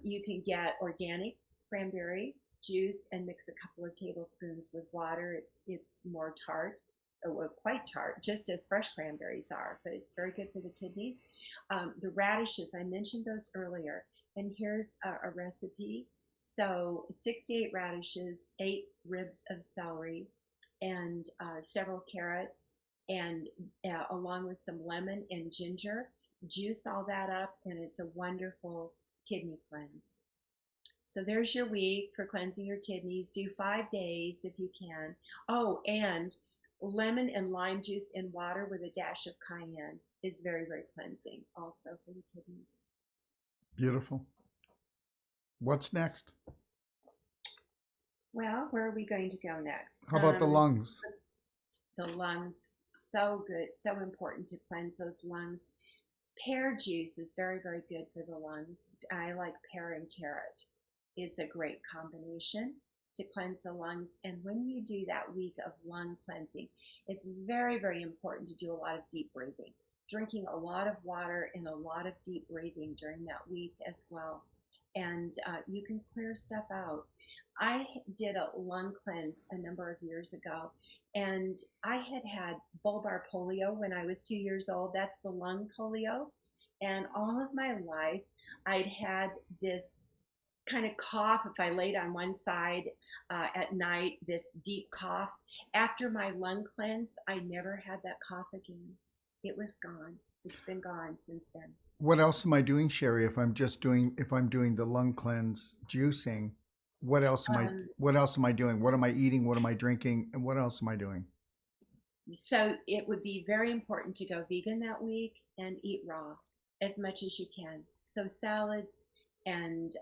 you can get organic cranberry juice and mix a couple of tablespoons with water. It's more tart, or quite tart, just as fresh cranberries are, but it's very good for the kidneys. The radishes, I mentioned those earlier, and here's a recipe. So 6 to 8 radishes, 8 ribs of celery, and several carrots, and along with some lemon and ginger. Juice all that up, and it's a wonderful kidney cleanse. So there's your week for cleansing your kidneys. Do 5 days if you can. Oh, and lemon and lime juice in water with a dash of cayenne is very, very cleansing also for the kidneys. Beautiful. What's next? Well, where are we going to go next? How about the lungs? The lungs, so good, so important to cleanse those lungs. Pear juice is very, very good for the lungs. I like pear and carrot. It's a great combination to cleanse the lungs. And when you do that week of lung cleansing, it's very, very important to do a lot of deep breathing, drinking a lot of water and a lot of deep breathing during that week as well. And you can clear stuff out. I did a lung cleanse a number of years ago, and I had bulbar polio when I was 2 years old. That's the lung polio. And all of my life, I'd had this kind of cough if I laid on one side at night, this deep cough. After my lung cleanse, I never had that cough again. It was gone. It's been gone since then. What else am I doing, Cherie? If I'm doing the lung cleanse juicing, what else am I doing? What am I eating? What am I drinking? And what else am I doing? So it would be very important to go vegan that week and eat raw as much as you can. So salads and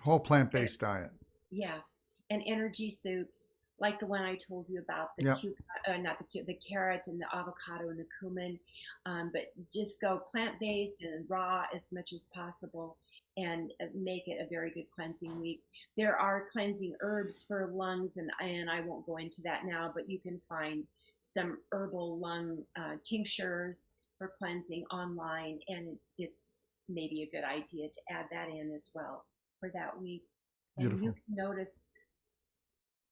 whole plant-based diet. yes, and energy soups, like the one I told you about, the Yep. not the carrot and the avocado and the cumin, but just go plant-based and raw as much as possible and make it a very good cleansing week. There are cleansing herbs for lungs, and I won't go into that now, but you can find some herbal lung tinctures for cleansing online, and it's maybe a good idea to add that in as well for that week. And you Beautiful. can notice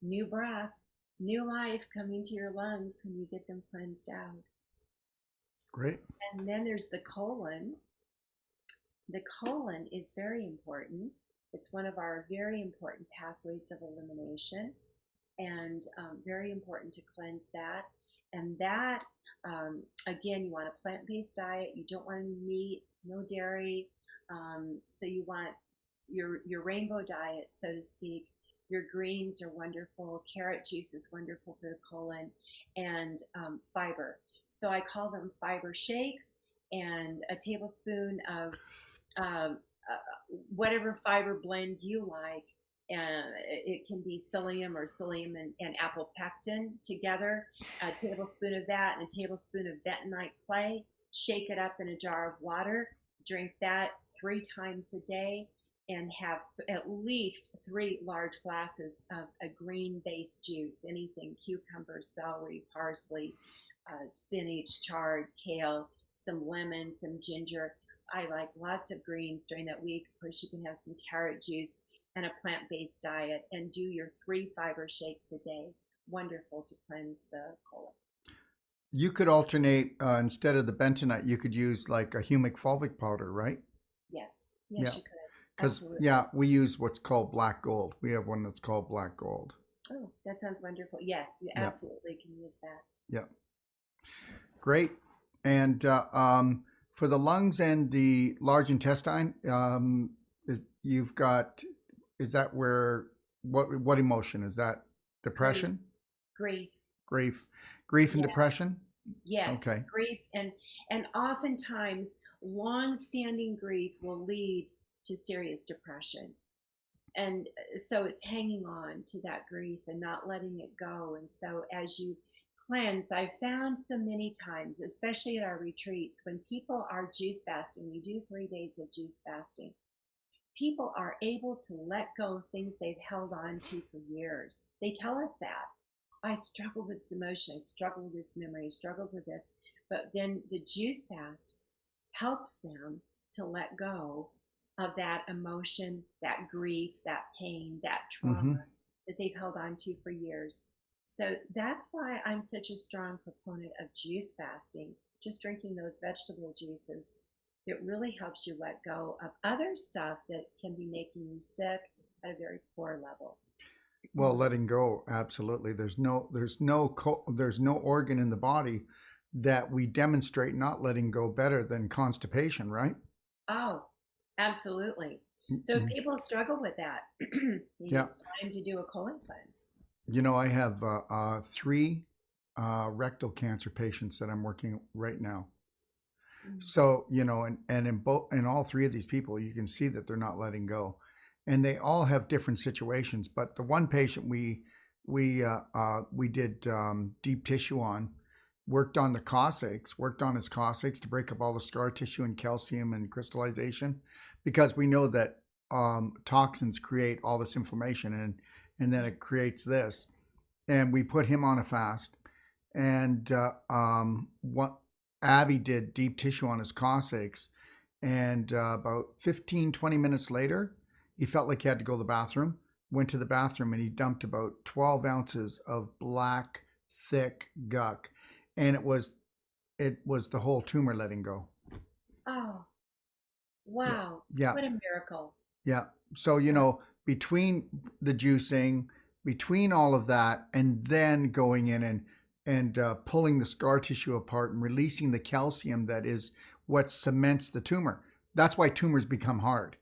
new breath, new life coming to your lungs when you get them cleansed out. Great. And then there's the colon. The colon is very important. It's one of our very important pathways of elimination, and very important to cleanse that. And that, again, you want a plant-based diet. You don't want any meat, no dairy. So you want your rainbow diet, so to speak. Your greens are wonderful. Carrot juice is wonderful for the colon, and fiber. So I call them fiber shakes, and a tablespoon of um, whatever fiber blend you like. It can be psyllium or psyllium and apple pectin together. A tablespoon of that and a tablespoon of bentonite clay. Shake it up in a jar of water. Drink that 3 times a day, and have at least 3 large glasses of a green-based juice. Anything: cucumber, celery, parsley, spinach, chard, kale, some lemon, some ginger. I like lots of greens during that week. Of course, you can have some carrot juice and a plant-based diet, and do your 3 fiber shakes a day. Wonderful to cleanse the colon. You could alternate instead of the bentonite, you could use like a humic fulvic powder, right? Yes, Yeah. yes, you could. Because, Absolutely. yeah, we use what's called black gold. We have one that's called black gold. Oh, that sounds wonderful. Yes, you Yeah. absolutely can use that. Yeah. Great. And for the lungs and the large intestine, is that where, what emotion? Is that Grief, depression? grief. Grief? Grief and Yeah, depression? yes, Okay. grief, and oftentimes long-standing grief will lead to serious depression. And so it's hanging on to that grief and not letting it go. And so as you cleanse, I've found so many times, especially at our retreats, when people are juice fasting, we do 3 days of juice fasting, people are able to let go of things they've held on to for years. They tell us that. I struggled with this emotion, I struggled with this memory, I struggled with this. But then the juice fast helps them to let go of that emotion, that grief, that pain, that trauma Mm-hmm. that they've held on to for years. So that's why I'm such a strong proponent of juice fasting, just drinking those vegetable juices. It really helps you let go of other stuff that can be making you sick at a very core level. Well, letting go, absolutely. There's no organ in the body that we demonstrate not letting go better than constipation, right? Oh, absolutely. So if Mm-mm. people struggle with that, maybe Yeah. it's time to do a colon cleanse. You know, I have 3 rectal cancer patients that I'm working right now. Mm. So, and in all 3 of these people, you can see that they're not letting go. And they all have different situations. But the one patient we did deep tissue on, worked on his cossates to break up all the scar tissue and calcium and crystallization, because we know that toxins create all this inflammation, and then it creates this. And we put him on a fast, and what Abby did deep tissue on his cossaces, and about 15-20 minutes later, he felt like he had to go to the bathroom. Went to the bathroom and he dumped about 12 ounces of black, thick guck, and it was the whole tumor letting go. Oh, Yeah, wow. yeah, What a miracle. yeah. So Wow. between the juicing, between all of that, and then going in and pulling the scar tissue apart and releasing the calcium that is what cements the tumor. That's why tumors become hard,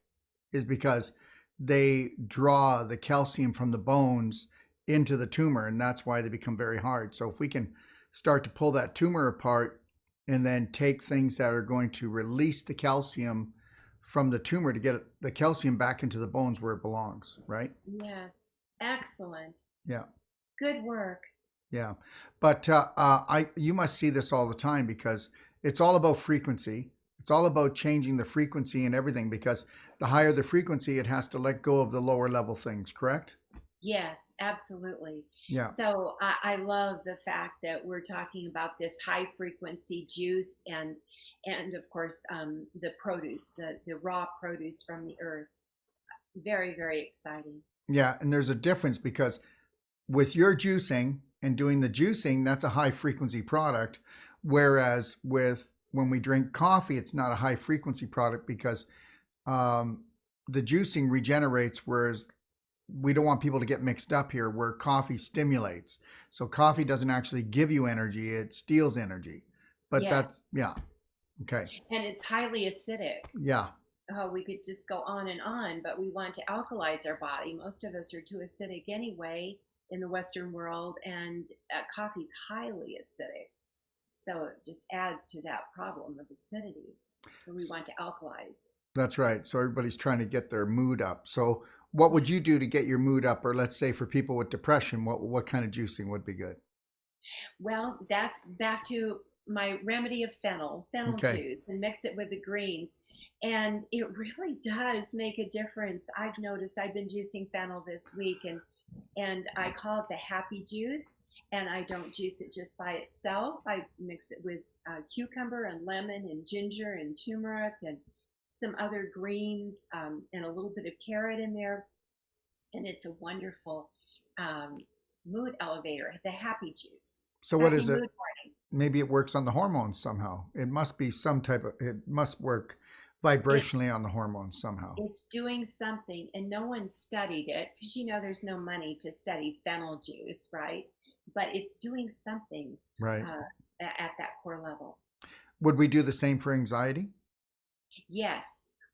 is because they draw the calcium from the bones into the tumor, and that's why they become very hard. So if we can start to pull that tumor apart and then take things that are going to release the calcium from the tumor to get the calcium back into the bones where it belongs, right? Yes. Excellent. Yeah. Good work. Yeah. But you must see this all the time because it's all about frequency. It's all about changing the frequency and everything because the higher the frequency, it has to let go of the lower level things, correct? Yes, absolutely. Yeah. So I love the fact that we're talking about this high frequency juice and of course the produce, the raw produce from the earth. Very, very exciting. Yeah. And there's a difference because with your juicing and doing the juicing, that's a high frequency product. Whereas with when we drink coffee, it's not a high frequency product because um, the juicing regenerates, whereas we don't want people to get mixed up here where coffee stimulates. So coffee doesn't actually give you energy, it steals energy. But Yes, that's, yeah, okay. and it's highly acidic. Yeah, Oh, we could just go on, but we want to alkalize our body. Most of us are too acidic anyway in the Western world, and coffee's highly acidic. So it just adds to that problem of acidity. So we want to alkalize. that's right. So everybody's trying to get their mood up. So what would you do to get your mood up? Or let's say for people with depression, what kind of juicing would be good? Well, that's back to my remedy of fennel Okay. juice, and mix it with the greens. And it really does make a difference. I've noticed I've been juicing fennel this week, and I call it the happy juice. And I don't juice it just by itself. I mix it with cucumber and lemon and ginger and turmeric and some other greens, and a little bit of carrot in there. And it's a wonderful um, mood elevator, the happy juice. So what Happy is it? mood. Maybe it works on the hormones somehow. It must be some type of, it must work It, vibrationally on the hormones somehow. it's doing something, and no one studied it because there's no money to study fennel juice, right? But it's doing something Right. uh, at that core level. Would we do the same for anxiety? Yes,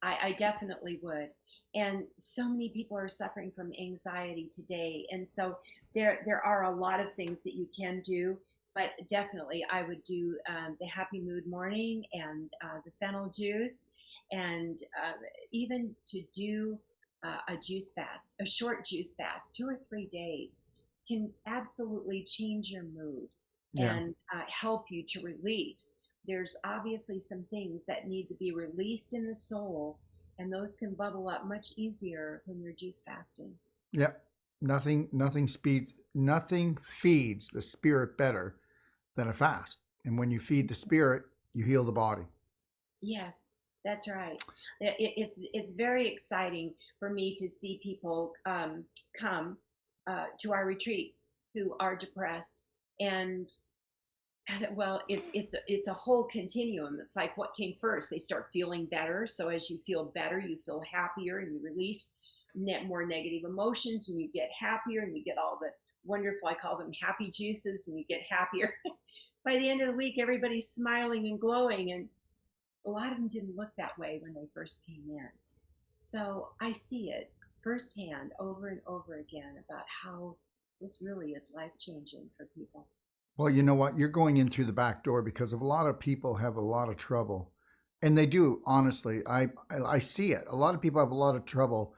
I definitely would. And so many people are suffering from anxiety today. And so there are a lot of things that you can do, but definitely I would do the happy mood morning and the fennel juice, and even to do a juice fast, a short juice fast, 2 or 3 days can absolutely change your mood Yeah. and help you to release. There's obviously some things that need to be released in the soul, and those can bubble up much easier when you're juice fasting. Yeah. Nothing feeds the spirit better than a fast. And when you feed the spirit, you heal the body. Yes, that's right. It's very exciting for me to see people come to our retreats who are depressed, and well, it's a whole continuum. It's like what came first. They start feeling better. So as you feel better, you feel happier, and you release more negative emotions, and you get happier, and you get all the wonderful, I call them happy juices, and you get happier. By the end of the week, everybody's smiling and glowing, and a lot of them didn't look that way when they first came in. So I see it firsthand over and over again about how this really is life changing for people. Well, you know what? You're going in through the back door because a lot of people have a lot of trouble. And they do, honestly. I see it. A lot of people have a lot of trouble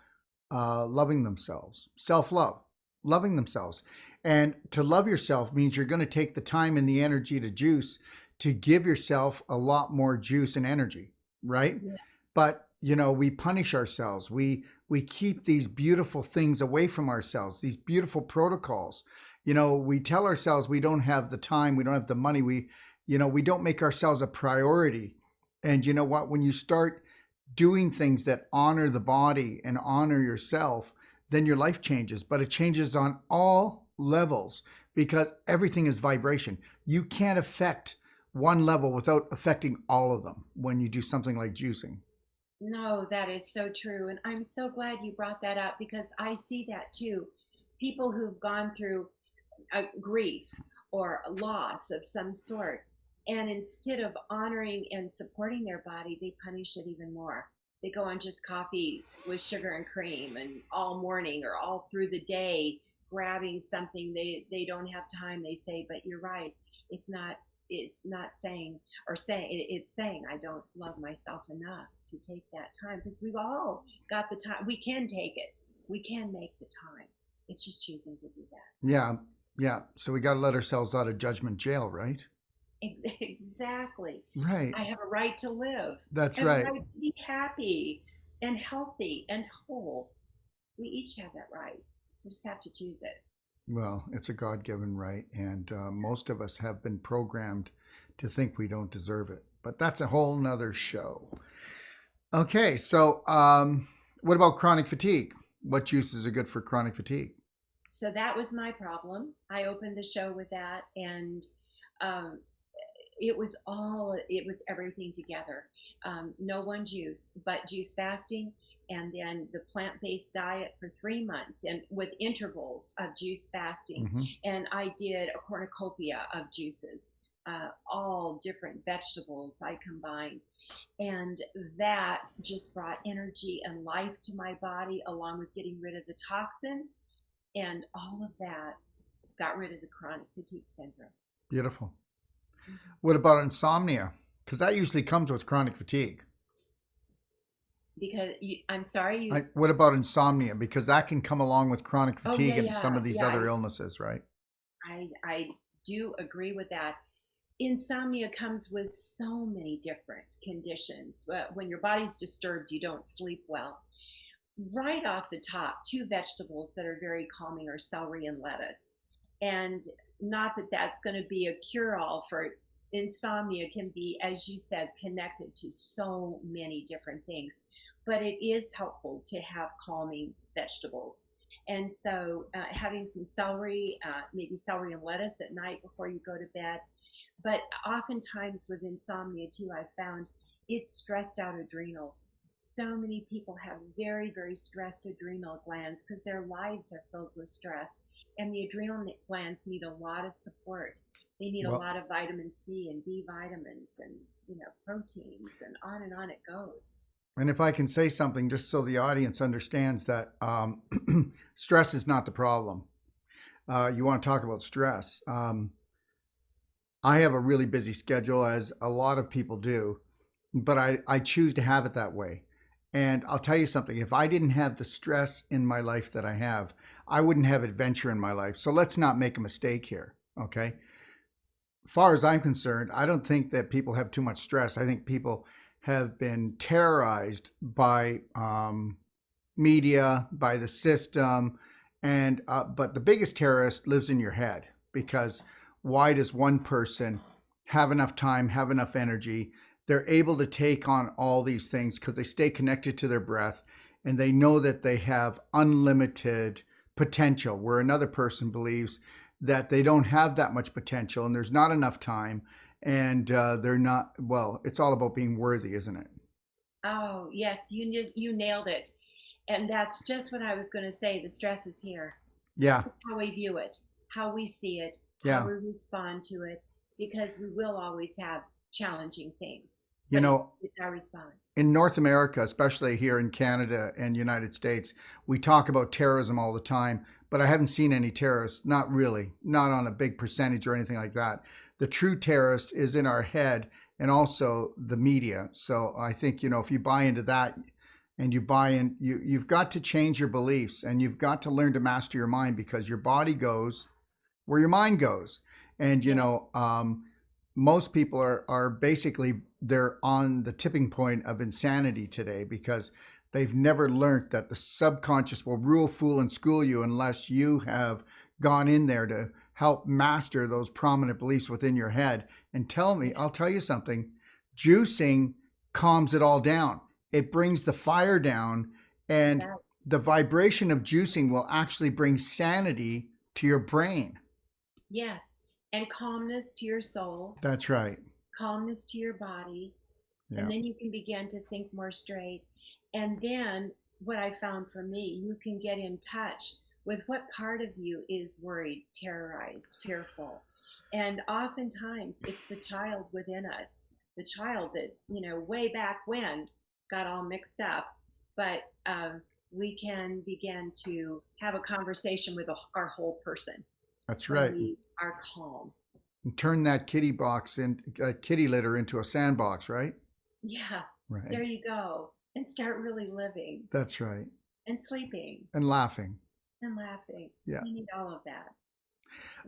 loving themselves, self love, loving themselves. And to love yourself means you're going to take the time and the energy to juice to give yourself a lot more juice and energy, right? Yeah. But we punish ourselves. We keep these beautiful things away from ourselves, these beautiful protocols. We tell ourselves we don't have the time, we don't have the money, we don't make ourselves a priority. And you know what? When you start doing things that honor the body and honor yourself, then your life changes. But it changes on all levels because everything is vibration. You can't affect one level without affecting all of them when you do something like juicing. No, that is so true. And I'm so glad you brought that up because I see that too. People who've gone through a grief or a loss of some sort, and instead of honoring and supporting their body, they punish it even more. They go on just coffee with sugar and cream and all morning or all through the day grabbing something they don't have time, they say. But you're right, it's not it's not saying, or saying it's saying I don't love myself enough to take that time, because we've all got the time. We can take it, we can make the time. It's just choosing to do that. Yeah. Yeah. So we got to let ourselves out of judgment jail, right? Exactly. Right. I have a right to live. That's I have a right. right to be happy and healthy and whole. We each have that right. We just have to choose it. Well, it's a God given right. And most of us have been programmed to think we don't deserve it. But that's a whole nother show. Okay. So, what about chronic fatigue? What juices are good for chronic fatigue? So that was my problem. I opened the show with that, and um, it was everything together. No one juice, but juice fasting, and then the plant-based diet for 3 months, and with intervals of juice fasting. Hmm. And I did a cornucopia of juices, all different vegetables I combined, and that just brought energy and life to my body, along with getting rid of the toxins, and all of that got rid of the chronic fatigue syndrome. Beautiful. Mhm. What about insomnia? Because that usually comes with chronic fatigue. Because I'm sorry, What about insomnia? Because that can come along with chronic oh yeah, fatigue and some of these other illnesses, right? I do agree with that. Insomnia comes with so many different conditions. When your body's disturbed, you don't sleep well. Right off the top, two vegetables that are very calming are celery and lettuce. And not that that's going to be a cure all for insomnia, can be, as you said, connected to so many different things. But it is helpful to have calming vegetables. And so, having some celery, maybe celery and lettuce at night before you go to bed. But oftentimes with insomnia, too, I've found it's stressed out adrenals. So many people have very, very stressed adrenal glands because their lives are filled with stress. And the adrenal glands need a lot of support. They need a Well, lot of vitamin C and B vitamins and, proteins, and on it goes. and if I can say something just so the audience understands that stress is not the problem. You want to talk about stress. I have a really busy schedule, as a lot of people do, but I choose to have it that way. And I'll tell you something, if I didn't have the stress in my life that I have, I wouldn't have adventure in my life. So let's not make a mistake here, okay? Far as I'm concerned, I don't think that people have too much stress. I think people have been terrorized by media, by the system, and but the biggest terrorist lives in your head, because why does one person have enough time, have enough energy? They're able to take on all these things because they stay connected to their breath, and they know that they have unlimited potential, where another person believes that they don't have that much potential and there's not enough time, and they're not, well, it's all about being worthy, isn't it? Oh, yes, you nailed it. And that's just what I was going to say. The stress is here. Yeah. It's how we view it, how we see it, how Yeah. we respond to it, because we will always have challenging things, You but know, it's our response. in North America, especially here in Canada and United States, we talk about terrorism all the time, but I haven't seen any terrorists, not really, not on a big percentage or anything like that. The true terrorist is in our head and also the media. So I think, if you buy into that and you buy in, you've got to change your beliefs, and you've got to learn to master your mind, because your body goes where your mind goes. And Yeah. most people are basically, they're on the tipping point of insanity today, because they've never learned that the subconscious will rule, fool, and school you unless you have gone in there to help master those prominent beliefs within your head. And I'll tell you something, juicing calms it all down. It brings the fire down, and Yeah. the vibration of juicing will actually bring sanity to your brain. Yes. And calmness to your soul, That's right. calmness to your body, and Yeah. then you can begin to think more straight. And then what I found for me, you can get in touch with what part of you is worried, terrorized, fearful. And oftentimes it's the child within us, the child that, way back when got all mixed up. But we can begin to have a conversation with our whole person That's when right. we are calm. And turn that kitty litter into a sandbox, right? Yeah, Right. there you go. And start really living That's right. and sleeping And laughing. and laughing. Yeah. We need all of that.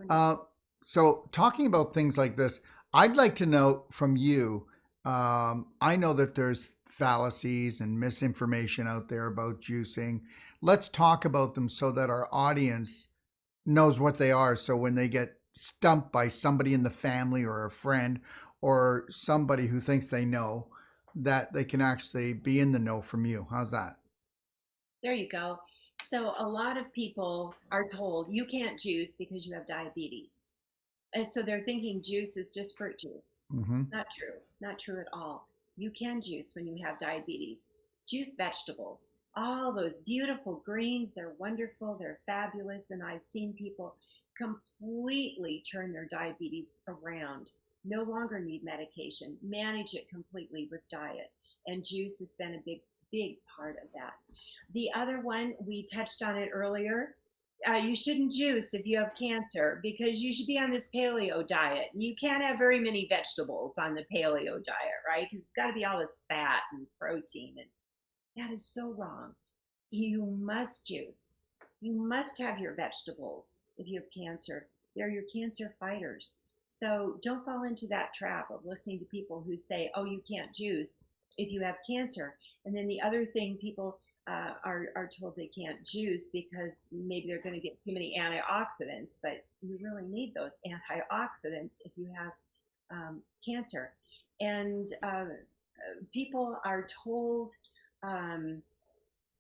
Uh, so, talking about things like this, I'd like to know from you. I know that there's fallacies and misinformation out there about juicing. Let's talk about them so that our audience knows what they are. So, when they get stumped by somebody in the family or a friend or somebody who thinks they know, that they can actually be in the know from you. How's that? There you go. So a lot of people are told you can't juice because you have diabetes. And so they're thinking juice is just fruit juice. Mm-hmm. Not true. Not true at all. You can juice when you have diabetes. Juice vegetables. All those beautiful greens, they're wonderful, they're fabulous. And I've seen people completely turn their diabetes around. No longer need medication, manage it completely with diet. And juice has been a big part of that. The other one, we touched on it earlier. You shouldn't juice if you have cancer because you should be on this paleo diet. You can't have very many vegetables on the paleo diet, right? 'Cause it's got to be all this fat and protein. And that is so wrong. You must juice. You must have your vegetables if you have cancer. They're your cancer fighters. So don't fall into that trap of listening to people who say, oh, you can't juice if you have cancer. And then the other thing people are told they can't juice because maybe they're going to get too many antioxidants, but you really need those antioxidants if you have cancer. And people are told,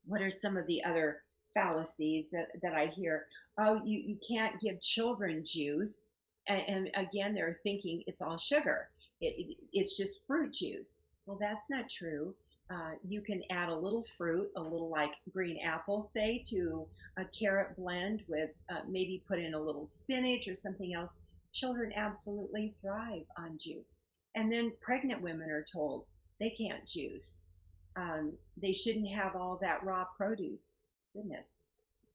what are some of the other fallacies that I hear? Oh, you can't give children juice. And again, they're thinking it's all sugar. It's just fruit juice. Well, that's not true. You can add a little fruit, a little like green apple, say, to a carrot blend with maybe put in a little spinach or something else. Children absolutely thrive on juice. And then pregnant women are told they can't juice. They shouldn't have all that raw produce. Goodness,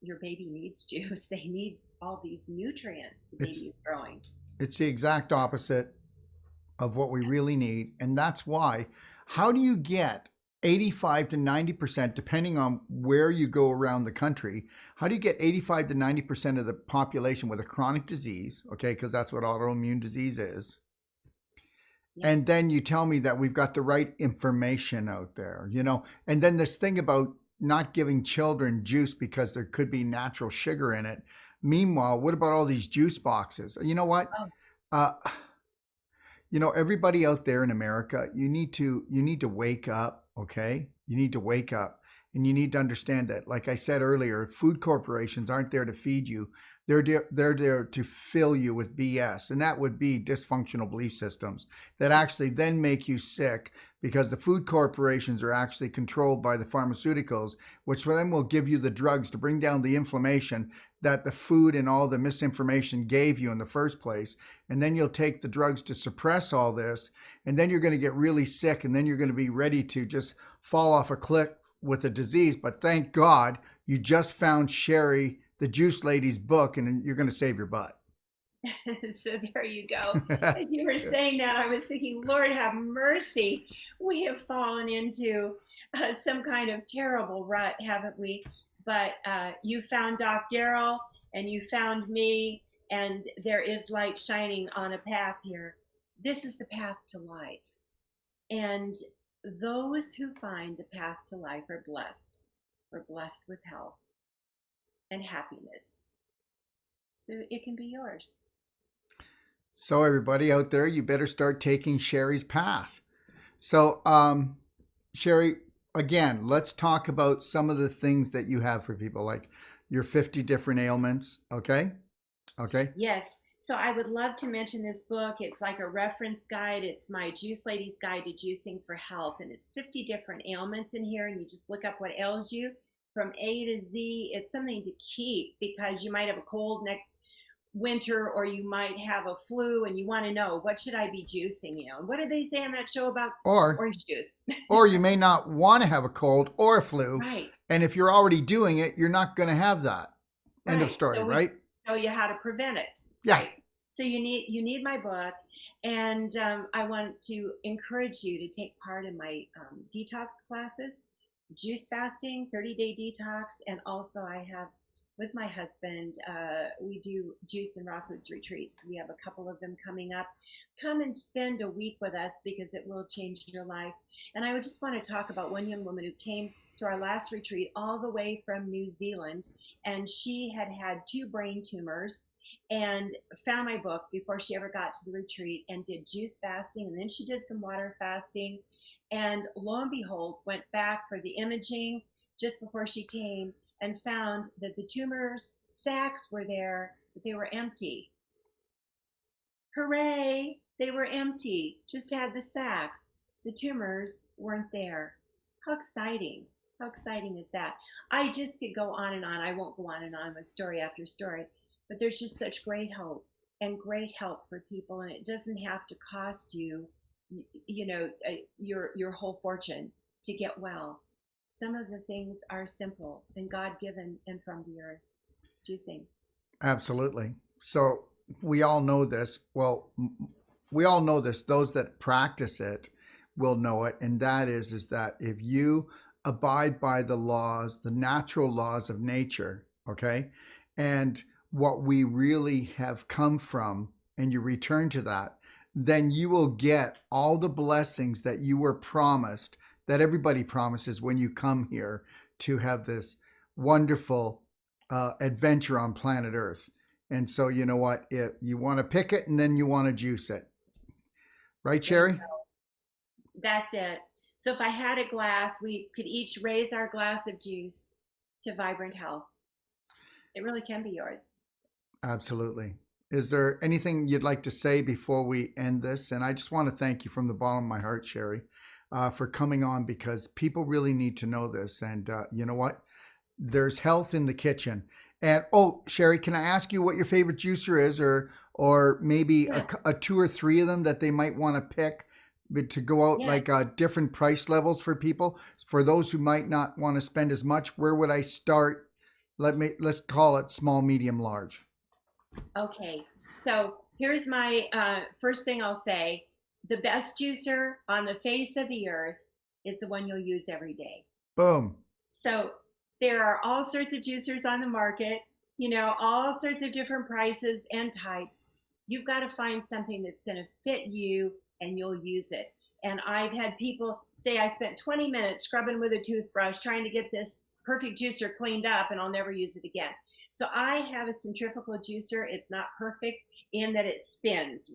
your baby needs juice. They need all these nutrients the baby It's is growing. it's the exact opposite of what we really need. And that's why, how do you get 85 to 90%, depending on where you go around the country, how do you get 85 to 90% of the population with a chronic disease? Okay, because that's what autoimmune disease is. Yes. And then you tell me that we've got the right information out there, and then this thing about not giving children juice because there could be natural sugar in it. Meanwhile, what about all these juice boxes? You know what? Oh, Uh, everybody out there in America, you need to wake up, okay? You need to wake up and you need to understand that, like I said earlier, food corporations aren't there to feed you. They're there to fill you with BS, and that would be dysfunctional belief systems that actually then make you sick because the food corporations are actually controlled by the pharmaceuticals, which then will give you the drugs to bring down the inflammation that the food and all the misinformation gave you in the first place. And then you'll take the drugs to suppress all this, and then you're going to get really sick, and then you're going to be ready to just fall off a cliff with a disease. But thank God you just found Cherie, the juice lady's book, and you're going to save your butt. so there you go. As you were saying that, I was thinking, Lord have mercy. We have fallen into some kind of terrible rut, haven't we? But you found Doc Darrell and you found me, and there is light shining on a path here. This is the path to life. And those who find the path to life are blessed. We're blessed with health and happiness. So it can be yours. So everybody out there, you better start taking Cherie's path. So, Cherie, again, let's talk about some of the things that you have for people, like your 50 different ailments. Okay. Okay. Yes. So I would love to mention this book. It's like a reference guide. It's my Juice Lady's Guide to Juicing for Health. And it's 50 different ailments in here. And you just look up what ails you from A to Z. It's something to keep because you might have a cold next winter or you might have a flu and you want to know, what should I be juicing? What did they say on that show about Or, orange juice? or you may not want to have a cold or a flu. Right. And if you're already doing it, you're not going to have that. End of Right. story, So we right? show you how to prevent it. Yeah. Right. So you need my book, and I want to encourage you to take part in my detox classes, juice fasting, 30-day detox, and also I have with my husband. We do juice and raw foods retreats. We have a couple of them coming up. Come and spend a week with us because it will change your life. And I would just want to talk about one young woman who came to our last retreat all the way from New Zealand, and she had had two brain tumors and found my book before she ever got to the retreat and did juice fasting, and then she did some water fasting, and lo and behold went back for the imaging just before she came and found that the tumors sacs were there, but they were empty. Hooray, they were empty, just had the sacs. The tumors weren't there. How exciting. How exciting is that? I just could go on and on. I won't go on and on with story after story, but there's just such great hope and great help for people, and it doesn't have to cost you, your whole fortune to get well. Some of the things are simple and God given and from the earth. Juicing. Absolutely. So we all know this. Well, we all know this. Those that practice it will know it. And that is that if you abide by the laws, the natural laws of nature, okay, and what we really have come from, and you return to that, then you will get all the blessings that you were promised, that everybody promises when you come here to have this wonderful adventure on planet Earth. And so, you know what? You want to pick it and then you want to juice it. Right, Cherie? That's it. So if I had a glass, we could each raise our glass of juice to vibrant health. It really can be yours. Absolutely. Is there anything you'd like to say before we end this? And I just want to thank you from the bottom of my heart, Cherie, for coming on, because people really need to know this. And you know what? There's health in the kitchen. And oh, Cherie, can I ask you what your favorite juicer is, or maybe Yes. a two or three of them that they might want to pick, but to go out Yes. like different price levels for people, for those who might not want to spend as much? Where would I start? Let's call it small, medium, large. Okay. So here's my first thing I'll say. The best juicer on the face of the earth is the one you'll use every day. Boom. So there are all sorts of juicers on the market, all sorts of different prices and types. You've got to find something that's going to fit you and you'll use it. And I've had people say, I spent 20 minutes scrubbing with a toothbrush trying to get this perfect juicer cleaned up and I'll never use it again. So I have a centrifugal juicer. It's not perfect in that it spins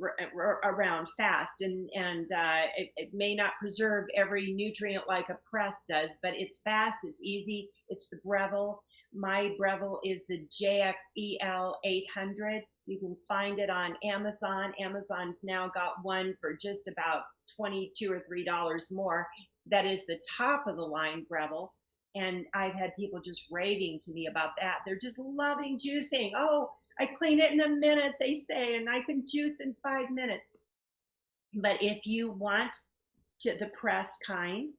around fast, and it may not preserve every nutrient like a press does, but it's fast, it's easy. It's the Breville. My Breville is the JXEL 800. You can find it on Amazon. Amazon's now got one for just about $22 or $3 more. That is the top of the line Breville. And I've had people just raving to me about that. They're just loving juicing. Oh, I clean it in a minute, they say, and I can juice in 5 minutes. But if you want the press kind,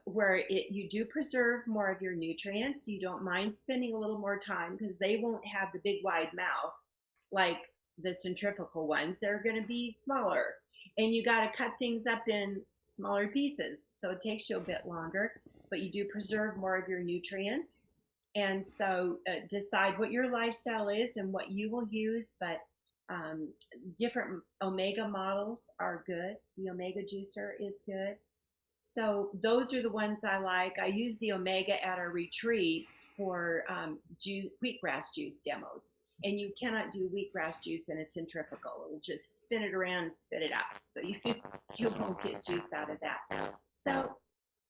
where you do preserve more of your nutrients, you don't mind spending a little more time because they won't have the big wide mouth like the centrifugal ones. They're going to be smaller, and you got to cut things up in smaller pieces, so it takes you a bit longer, but you do preserve more of your nutrients. And so decide what your lifestyle is and what you will use, but different omega models are good. The omega juicer is good. So those are the ones I like. I use the omega at our retreats for wheatgrass juice demos. And you cannot do wheatgrass juice in a centrifugal. It'll just spin it around and spit it out. So you won't get juice out of that. So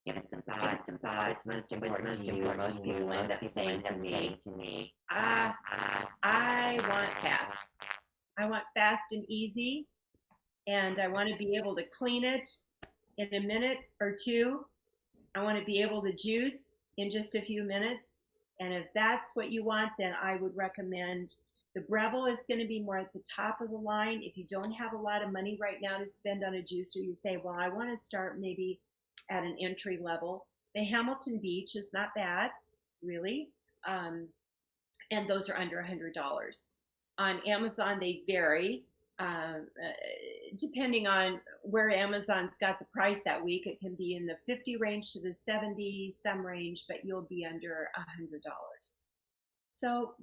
give it some thought, some thoughts. Most important to you. Most people end up saying to me, I want fast. I want fast and easy, and I want to be able to clean it in a minute or two. I want to be able to juice in just a few minutes. And if that's what you want, then I would recommend the Breville is going to be more at the top of the line. If you don't have a lot of money right now to spend on a juicer, you say, well, I want to start maybe at an entry level. The Hamilton Beach is not bad, really. And those are under $100. On Amazon, they vary. Depending on where Amazon's got the price that week, it can be in the 50 range to the 70, some range, but you'll be under $100. So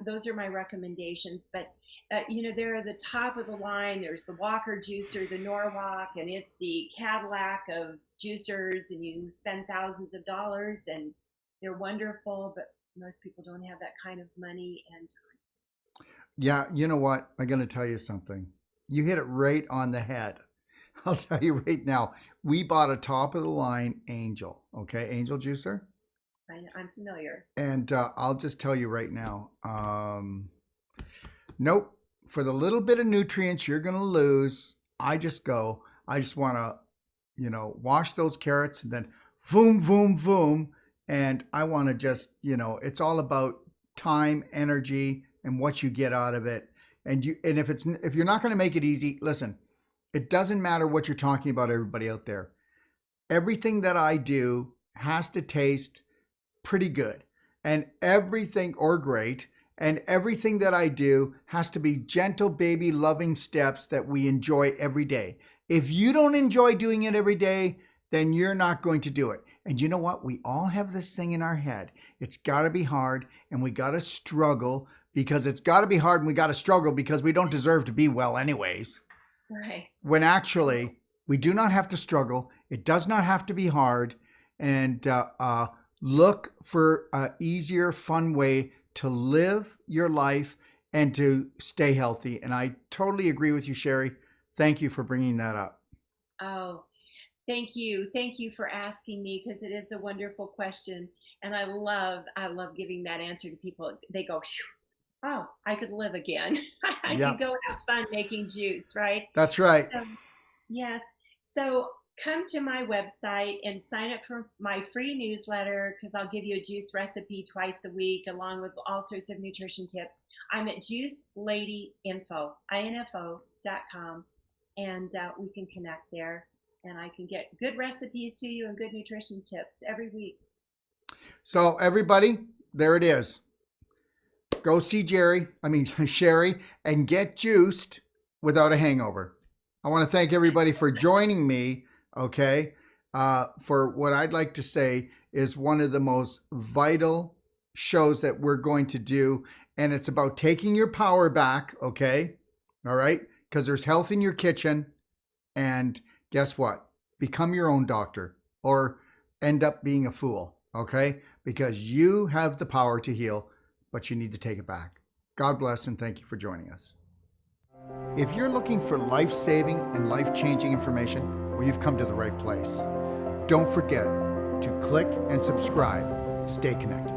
those are my recommendations. But they're the top of the line. There's the Walker juicer, the Norwalk, and it's the Cadillac of juicers. And you spend thousands of dollars, and they're wonderful. But most people don't have that kind of money and time. Yeah, you know what? I'm going to tell you something. You hit it right on the head. I'll tell you right now. We bought a top of the line Angel, okay? Angel juicer. I'm familiar. And I'll just tell you right now, nope. For the little bit of nutrients you're going to lose, I just want to, wash those carrots and then boom, boom, boom. And I want to just, it's all about time, energy, and what you get out of it. And if you're not going to make it easy, listen, it doesn't matter what you're talking about, everybody out there. Everything that I do has to taste pretty good, and everything, or great, and everything that I do has to be gentle, baby, loving steps that we enjoy every day. If you don't enjoy doing it every day, then you're not going to do it. And you know what? We all have this thing in our head. It's got to be hard, and we got to struggle, because it's got to be hard, and we got to struggle because we don't deserve to be well anyways. Right. When actually, we do not have to struggle. It does not have to be hard. And look for an easier, fun way to live your life and to stay healthy. And I totally agree with you, Cherie. Thank you for bringing that up. Oh, thank you. Thank you for asking me, because it is a wonderful question. And I love giving that answer to people. They go, oh, I could live again. I could go have fun making juice, right? That's right. So, yes. So come to my website and sign up for my free newsletter, because I'll give you a juice recipe twice a week, along with all sorts of nutrition tips. I'm at juiceladyinfo.com, and we can connect there, and I can get good recipes to you and good nutrition tips every week. So everybody, there it is. Go see Cherie, and get juiced without a hangover. I want to thank everybody for joining me. Okay, for what I'd like to say is one of the most vital shows that we're going to do, and it's about taking your power back, okay? All right? Because there's health in your kitchen, and guess what? Become your own doctor, or end up being a fool, okay? Because you have the power to heal, but you need to take it back. God bless, and thank you for joining us. If you're looking for life-saving and life-changing information, well, you've come to the right place. Don't forget to click and subscribe. Stay connected.